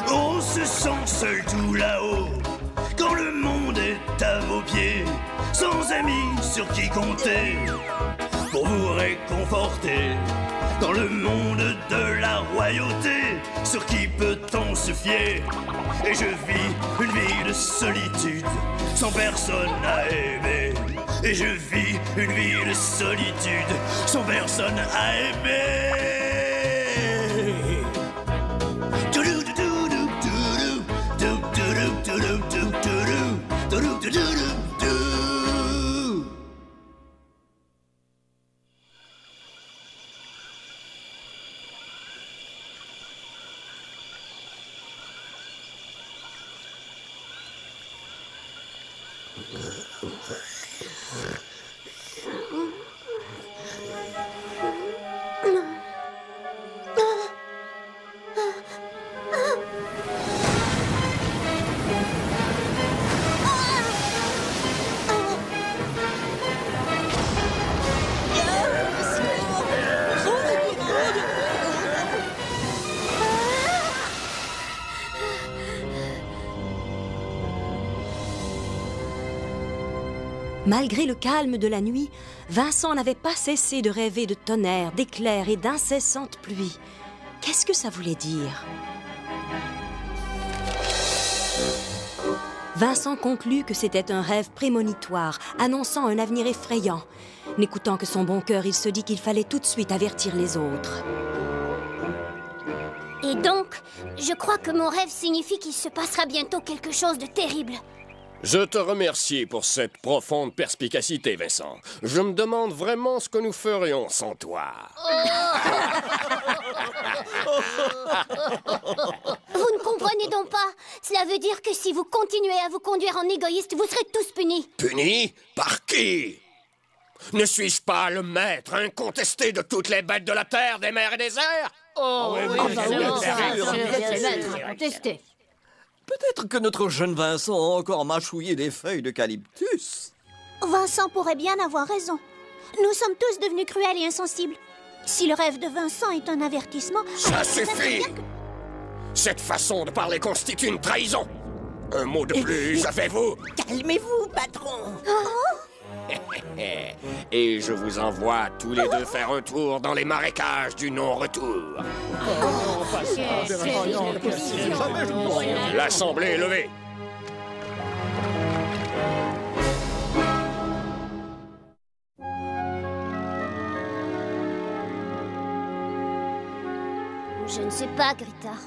Speaker 3: On se sent seul tout là-haut, quand le monde est à vos pieds, sans amis sur qui compter, pour vous réconforter. Dans le monde de la royauté, sur qui peut-on se fier? Et je vis une vie de solitude, sans personne à aimer. Et je vis une vie de solitude, sans personne à aimer.
Speaker 1: Malgré le calme de la nuit, Vincent n'avait pas cessé de rêver de tonnerre, d'éclairs et d'incessantes pluies. Qu'est-ce que ça voulait dire? Vincent conclut que c'était un rêve prémonitoire, annonçant un avenir effrayant. N'écoutant que son bon cœur, il se dit qu'il fallait tout de suite avertir les autres.
Speaker 2: Et donc, je crois que mon rêve signifie qu'il se passera bientôt quelque chose de terrible.
Speaker 7: Je te remercie pour cette profonde perspicacité, Vincent. Je me demande vraiment ce que nous ferions sans toi.
Speaker 2: Vous ne comprenez donc pas? Cela veut dire que si vous continuez à vous conduire en égoïste, vous serez tous punis.
Speaker 7: Punis? Par qui? Ne suis-je pas le maître incontesté de toutes les bêtes de la terre, des mers et des airs?
Speaker 4: Incontesté.
Speaker 5: Peut-être que notre jeune Vincent a encore mâchouillé des feuilles d'eucalyptus.
Speaker 2: Vincent pourrait bien avoir raison. Nous sommes tous devenus cruels et insensibles. Si le rêve de Vincent est un avertissement...
Speaker 7: Ça suffit! Cette façon de parler constitue une trahison. Un mot de plus, ça fait vous.
Speaker 6: Calmez-vous, patron.
Speaker 7: Et je vous envoie tous les deux faire un tour dans les marécages du non-retour. L'assemblée est levée.
Speaker 2: Je ne sais pas, Greta.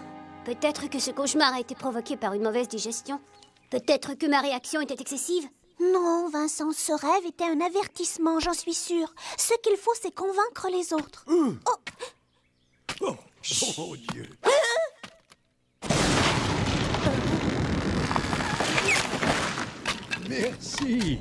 Speaker 2: Peut-être que ce cauchemar a été provoqué par une mauvaise digestion. Peut-être que ma réaction était excessive. Non, Vincent, ce rêve était un avertissement, j'en suis sûre. Ce qu'il faut, c'est convaincre les autres.
Speaker 8: Oh mon Dieu. Merci.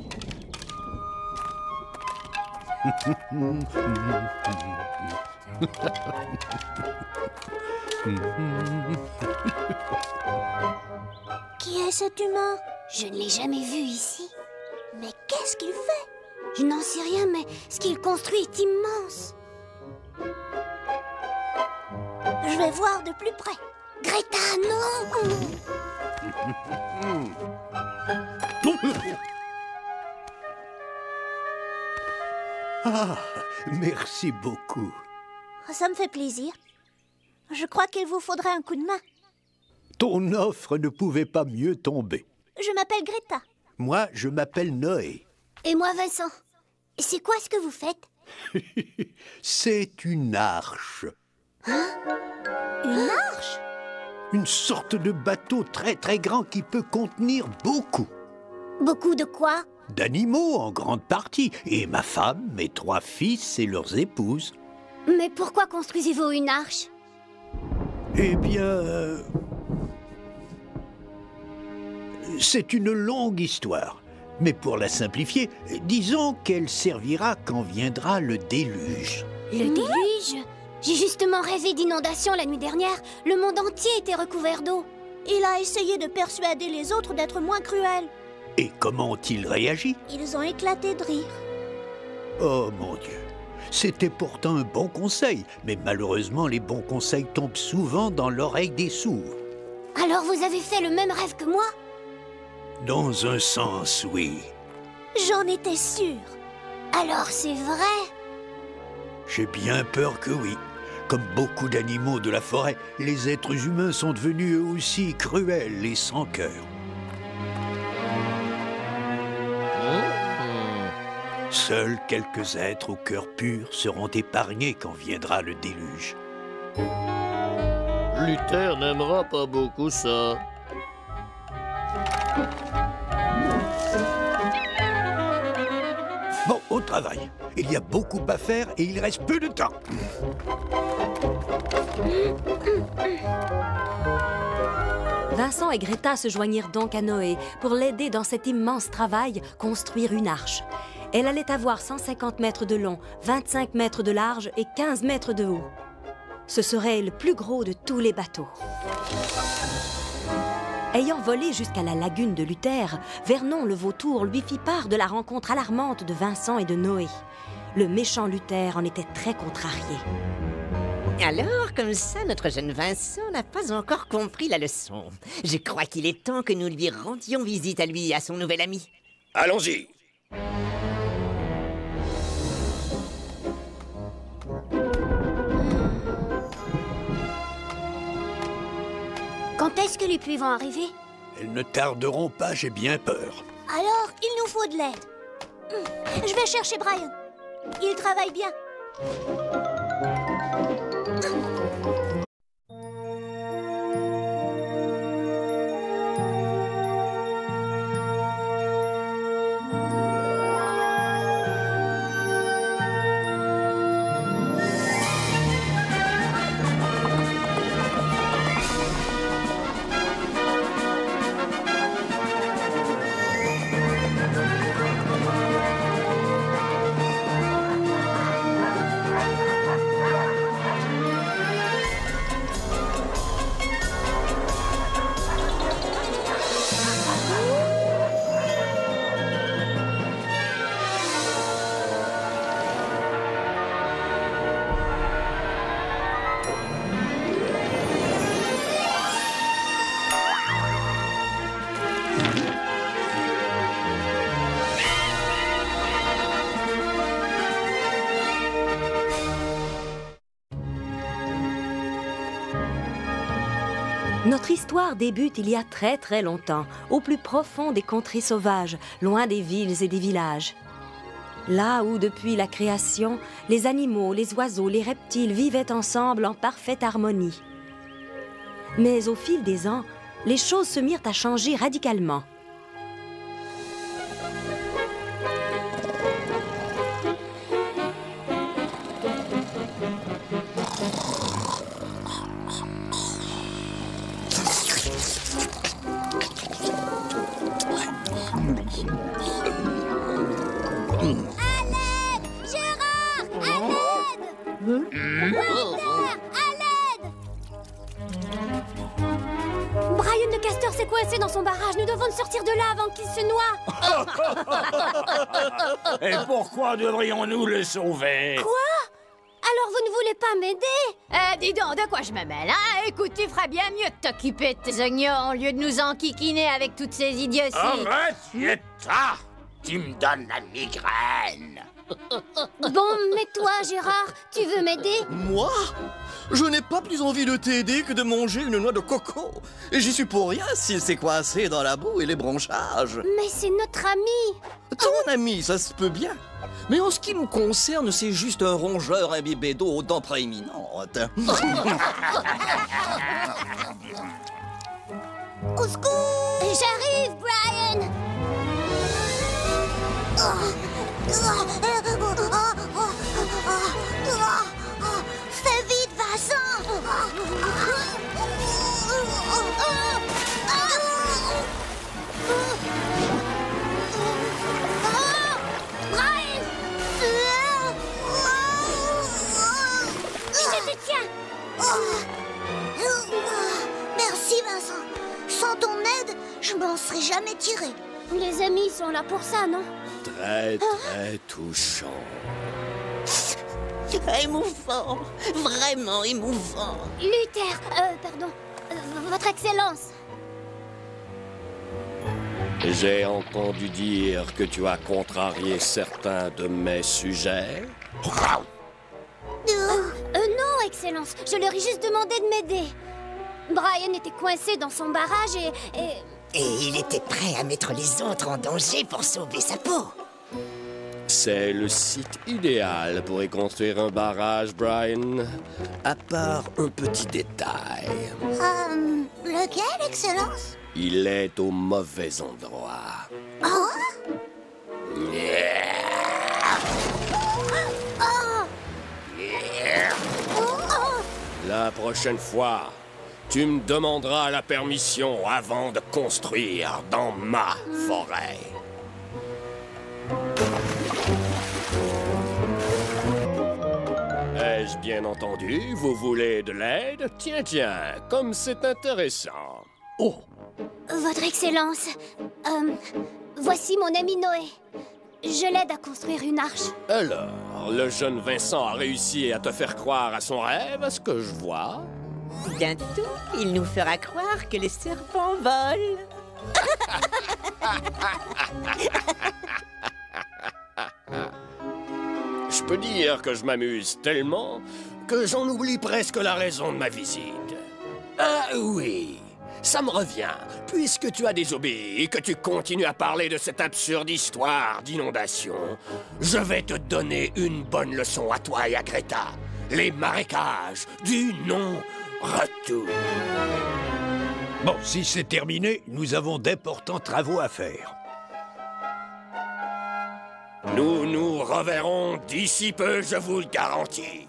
Speaker 2: Qui est cet humain? Je ne l'ai jamais vu ici. Mais qu'est-ce qu'il fait? Je n'en sais rien, mais ce qu'il construit est immense. Je vais voir de plus près. Greta, non!
Speaker 8: Ah, merci beaucoup.
Speaker 2: Ça me fait plaisir. Je crois qu'il vous faudrait un coup de main.
Speaker 8: Ton offre ne pouvait pas mieux tomber.
Speaker 2: Je m'appelle Greta.
Speaker 8: Moi, je m'appelle Noé.
Speaker 2: Et moi, Vincent. C'est quoi ce que vous faites?
Speaker 8: C'est une arche.
Speaker 2: Hein? Une arche?
Speaker 8: Une sorte de bateau très très grand qui peut contenir beaucoup.
Speaker 2: Beaucoup de quoi?
Speaker 8: D'animaux en grande partie. Et ma femme, mes 3 fils et leurs épouses.
Speaker 2: Mais pourquoi construisez-vous une arche?
Speaker 8: Eh bien... c'est une longue histoire. Mais pour la simplifier, disons qu'elle servira quand viendra le déluge.
Speaker 2: Le déluge? J'ai justement rêvé d'inondation la nuit dernière. Le monde entier était recouvert d'eau. Il a essayé de persuader les autres d'être moins cruels.
Speaker 8: Et comment ont-ils réagi?
Speaker 2: Ils ont éclaté de rire.
Speaker 8: Oh mon Dieu! C'était pourtant un bon conseil, mais malheureusement les bons conseils tombent souvent dans l'oreille des sourds.
Speaker 2: Alors vous avez fait le même rêve que moi?
Speaker 8: Dans un sens, oui.
Speaker 2: J'en étais sûre. Alors c'est vrai?
Speaker 8: J'ai bien peur que oui. Comme beaucoup d'animaux de la forêt, les êtres humains sont devenus eux aussi cruels et sans cœur. Seuls quelques êtres au cœur pur seront épargnés quand viendra le déluge.
Speaker 10: Luther n'aimera pas beaucoup ça.
Speaker 8: Bon, au travail. Il y a beaucoup à faire et il reste peu de temps.
Speaker 1: Vincent et Greta se joignirent donc à Noé pour l'aider dans cet immense travail, construire une arche. Elle allait avoir 150 mètres de long, 25 mètres de large et 15 mètres de haut. Ce serait le plus gros de tous les bateaux. Ayant volé jusqu'à la lagune de Luther, Vernon le vautour lui fit part de la rencontre alarmante de Vincent et de Noé. Le méchant Luther en était très contrarié.
Speaker 6: Alors, comme ça, notre jeune Vincent n'a pas encore compris la leçon. Je crois qu'il est temps que nous lui rendions visite à lui et à son nouvel ami.
Speaker 7: Allons-y.
Speaker 2: Quand est-ce que les pluies vont arriver?
Speaker 8: Elles ne tarderont pas, j'ai bien peur.
Speaker 2: Alors, il nous faut de l'aide. Je vais chercher Brian. Il travaille bien.
Speaker 1: Notre histoire débute il y a très très longtemps, au plus profond des contrées sauvages, loin des villes et des villages. Là où, depuis la création, les animaux, les oiseaux, les reptiles vivaient ensemble en parfaite harmonie. Mais au fil des ans, les choses se mirent à changer radicalement.
Speaker 2: Brian le castor s'est coincé dans son barrage. Nous devons le sortir de là avant qu'il se noie.
Speaker 12: Et pourquoi devrions-nous le sauver?
Speaker 2: Quoi? Alors vous ne voulez pas m'aider?
Speaker 4: Dis donc, de quoi je me mêle, hein? Écoute, tu ferais bien mieux de t'occuper de tes oignons au lieu de nous enquiquiner avec toutes ces idioties.
Speaker 12: Arrête, Yetta! Tu me donnes la migraine.
Speaker 2: Bon, mais toi, Gérard, tu veux m'aider?
Speaker 5: Moi? Je n'ai pas plus envie de t'aider que de manger une noix de coco. Et j'y suis pour rien s'il s'est coincé dans la boue et les branchages.
Speaker 2: Mais c'est notre ami.
Speaker 5: Ton ami, ça se peut bien. Mais en ce qui me concerne, c'est juste un rongeur imbibé d'eau aux dents prééminentes.
Speaker 2: Au secours! J'arrive, Brian! Fais vite, Vincent! Brian! Je te tiens! Merci, Vincent. Sans ton aide, je m'en serais jamais tiré. Les amis sont là pour ça, non?
Speaker 7: Très, très touchant.
Speaker 6: Émouvant, vraiment émouvant.
Speaker 2: Luther, pardon, Votre Excellence.
Speaker 7: J'ai entendu dire que tu as contrarié certains de mes sujets.
Speaker 2: Non, Excellence, je leur ai juste demandé de m'aider. Brian était coincé dans son barrage
Speaker 6: Et il était prêt à mettre les autres en danger pour sauver sa peau.
Speaker 7: C'est le site idéal pour y construire un barrage, Brian. À part un petit détail.
Speaker 2: Lequel, Excellence?
Speaker 7: Il est au mauvais endroit. La prochaine fois, tu me demanderas la permission avant de construire dans ma forêt. Ai-je bien entendu? Vous voulez de l'aide? Tiens, tiens, comme c'est intéressant. Oh!
Speaker 2: Votre Excellence, voici mon ami Noé. Je l'aide à construire une arche.
Speaker 7: Alors, le jeune Vincent a réussi à te faire croire à son rêve, à ce que je vois?
Speaker 6: Bientôt, il nous fera croire que les serpents volent.
Speaker 7: peux dire que je m'amuse tellement que j'en oublie presque la raison de ma visite. Ah oui, ça me revient. Puisque tu as désobéi et que tu continues à parler de cette absurde histoire d'inondation, je vais te donner une bonne leçon à toi et à Greta. Les marécages du non-retour.
Speaker 8: Bon, si c'est terminé, nous avons d'importants travaux à faire.
Speaker 7: Nous nous reverrons d'ici peu, je vous le garantis.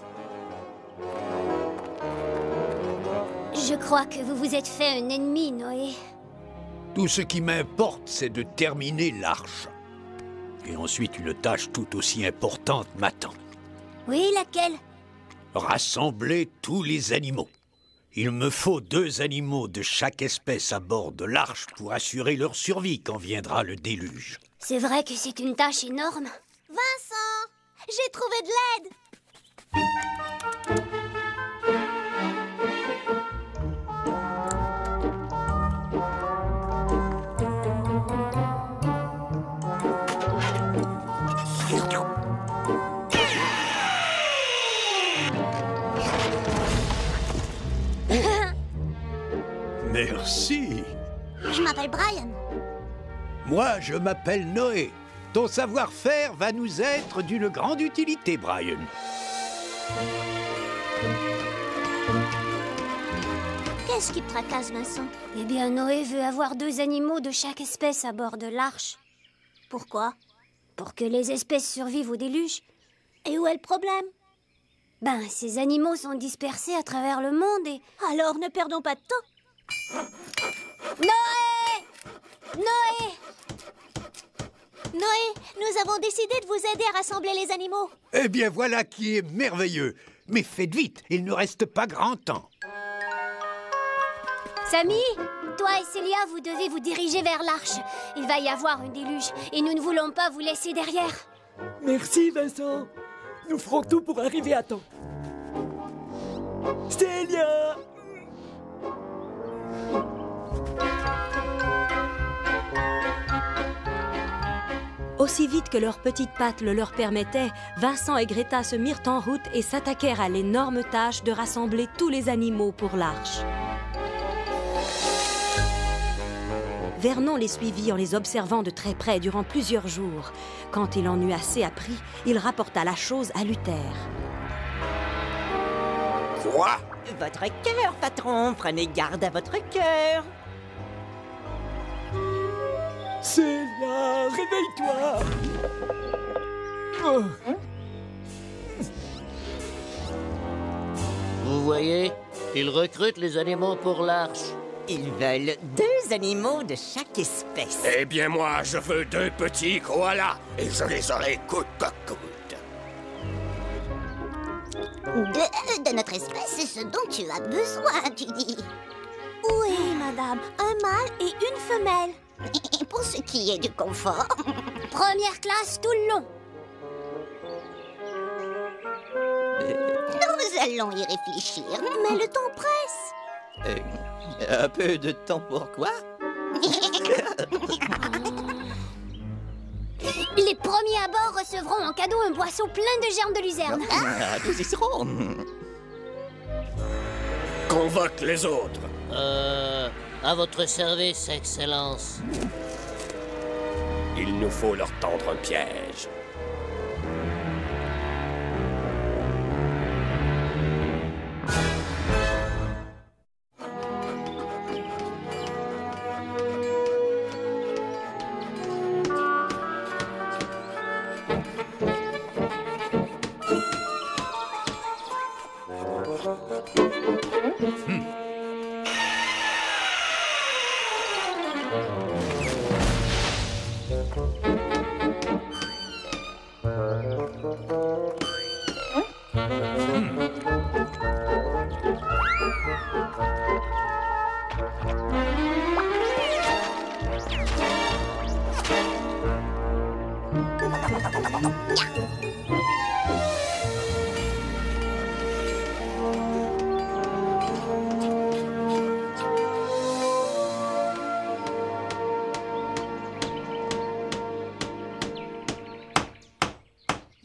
Speaker 2: Je crois que vous vous êtes fait un ennemi, Noé.
Speaker 8: Tout ce qui m'importe, c'est de terminer l'arche. Et ensuite, une tâche tout aussi importante m'attend.
Speaker 2: Oui, laquelle?
Speaker 8: Rassembler tous les animaux. Il me faut 2 animaux de chaque espèce à bord de l'arche pour assurer leur survie quand viendra le déluge.
Speaker 2: C'est vrai que c'est une tâche énorme.
Speaker 11: Vincent, j'ai trouvé de l'aide.
Speaker 8: Merci.
Speaker 11: Je m'appelle Brian.
Speaker 8: Moi, je m'appelle Noé. Ton savoir-faire va nous être d'une grande utilité, Brian.
Speaker 2: Qu'est-ce qui te tracasse, Vincent? Eh bien, Noé veut avoir 2 animaux de chaque espèce à bord de l'arche. Pourquoi? Pour que les espèces survivent au déluge. Et où est le problème? Ben, ces animaux sont dispersés à travers le monde et... Alors, ne perdons pas de temps. Noé! Noé!
Speaker 11: Noé, nous avons décidé de vous aider à rassembler les animaux.
Speaker 8: Eh bien, voilà qui est merveilleux. Mais faites vite, il ne reste pas grand temps.
Speaker 2: Samy, toi et Célia, vous devez vous diriger vers l'arche. Il va y avoir un déluge et nous ne voulons pas vous laisser derrière.
Speaker 14: Merci, Vincent. Nous ferons tout pour arriver à temps. Célia!
Speaker 1: Aussi vite que leurs petites pattes le leur permettaient, Vincent et Greta se mirent en route et s'attaquèrent à l'énorme tâche de rassembler tous les animaux pour l'arche. Vernon les suivit en les observant de très près durant plusieurs jours. Quand il en eut assez appris, il rapporta la chose à Luther.
Speaker 6: Quoi? Votre cœur, patron. Prenez garde à votre cœur.
Speaker 14: Célia, réveille-toi. Oh.
Speaker 10: Vous voyez, ils recrutent les animaux pour l'arche.
Speaker 6: Ils veulent 2 animaux de chaque espèce.
Speaker 7: Eh bien, moi, je veux 2 petits koalas, et je les aurai coûte que coûte.
Speaker 11: De notre espèce, c'est ce dont tu as besoin, tu dis. Oui, madame. Un mâle et une femelle. Et pour ce qui est du confort...
Speaker 2: Première classe tout le long.
Speaker 11: Nous allons y réfléchir. Mais le temps presse.
Speaker 5: Un peu de temps pour quoi?
Speaker 2: Les premiers à bord recevront en cadeau un boisseau plein de germes de luzerne.
Speaker 5: Nous y serons.
Speaker 7: Convoque les autres.
Speaker 10: À votre service, Excellence.
Speaker 7: Il nous faut leur tendre un piège.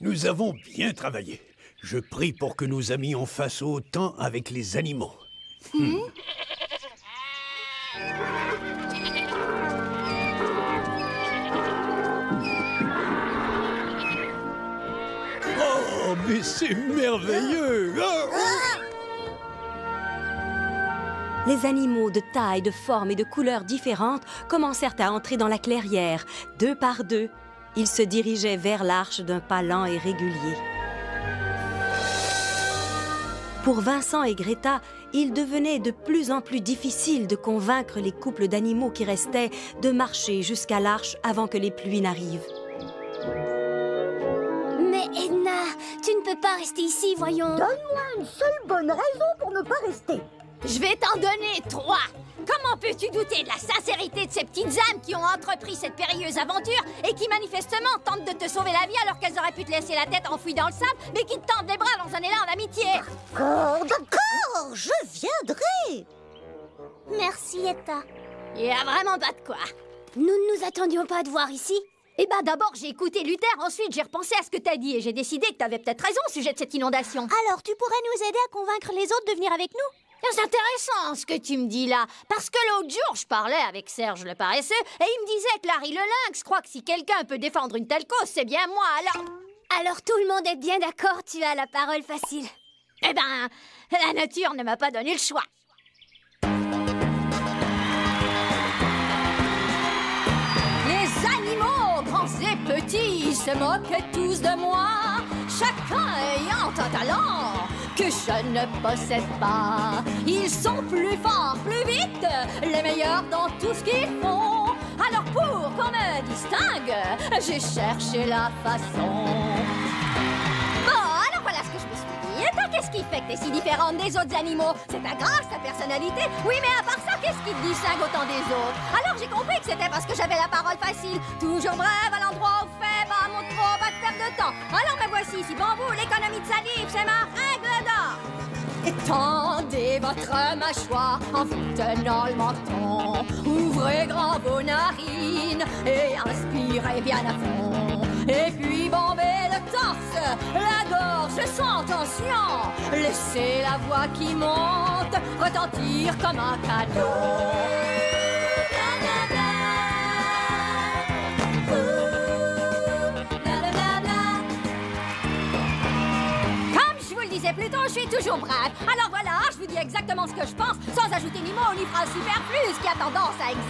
Speaker 8: Nous Nous avons bien travaillé. Je prie pour que nos amis en fassent autant avec les animaux. Oh, mais c'est merveilleux!
Speaker 1: Les animaux de taille, de forme et de couleurs différentes commencèrent à entrer dans la clairière. 2 par 2, ils se dirigeaient vers l'arche d'un pas lent et régulier. Pour Vincent et Greta, il devenait de plus en plus difficile de convaincre les couples d'animaux qui restaient de marcher jusqu'à l'arche avant que les pluies n'arrivent.
Speaker 2: Mais Edna, tu ne peux pas rester ici, voyons.
Speaker 15: Donne-moi une seule bonne raison pour ne pas rester.
Speaker 4: Je vais t'en donner 3. Comment peux-tu douter de la sincérité de ces petites âmes qui ont entrepris cette périlleuse aventure et qui manifestement tentent de te sauver la vie alors qu'elles auraient pu te laisser la tête enfouie dans le sable, mais qui te tendent les bras dans un élan d'amitié?
Speaker 15: D'accord, je viendrai.
Speaker 2: Merci, Etta.
Speaker 4: Il y a vraiment pas de quoi.
Speaker 2: Nous ne nous attendions pas à te voir ici.
Speaker 4: Eh ben d'abord j'ai écouté Luther, ensuite j'ai repensé à ce que t'as dit et j'ai décidé que t'avais peut-être raison au sujet de cette inondation.
Speaker 2: Alors tu pourrais nous aider à convaincre les autres de venir avec nous?
Speaker 4: C'est intéressant ce que tu me dis là, parce que l'autre jour je parlais avec Serge le paresseux et il me disait que Larry le lynx croit que si quelqu'un peut défendre une telle cause, c'est bien moi,
Speaker 2: Alors tout le monde est bien d'accord, tu as la parole facile.
Speaker 4: Eh ben, la nature ne m'a pas donné le choix. Les animaux, grands et petits, se moquent tous de moi, chacun ayant un talent que je ne possède pas. Ils sont plus forts, plus vite, les meilleurs dans tout ce qu'ils font. Alors pour qu'on me distingue, j'ai cherché la façon. Bon, alors voilà ce que je me suis dit. Et toi, qu'est-ce qui fait que t'es si différente des autres animaux? C'est ta grâce, ta personnalité? Oui, mais à part ça, qu'est-ce qui te distingue autant des autres? Alors j'ai compris que c'était parce que j'avais la parole facile. Toujours brève, à l'endroit où fait, pas un mot de trop, pas de perte de temps. Alors me voici, si pour vous, l'économie de salive, c'est ma règle d'or. Étendez votre mâchoire en vous tenant le menton. Ouvrez grand vos narines et inspirez bien à fond. Et puis bombez le torse, la gorge sans tension. Laissez la voix qui monte retentir comme un canon. Plus tôt, je suis toujours brave. Alors voilà, je vous dis exactement ce que je pense, sans ajouter ni mots ni phrases superflues qui a tendance à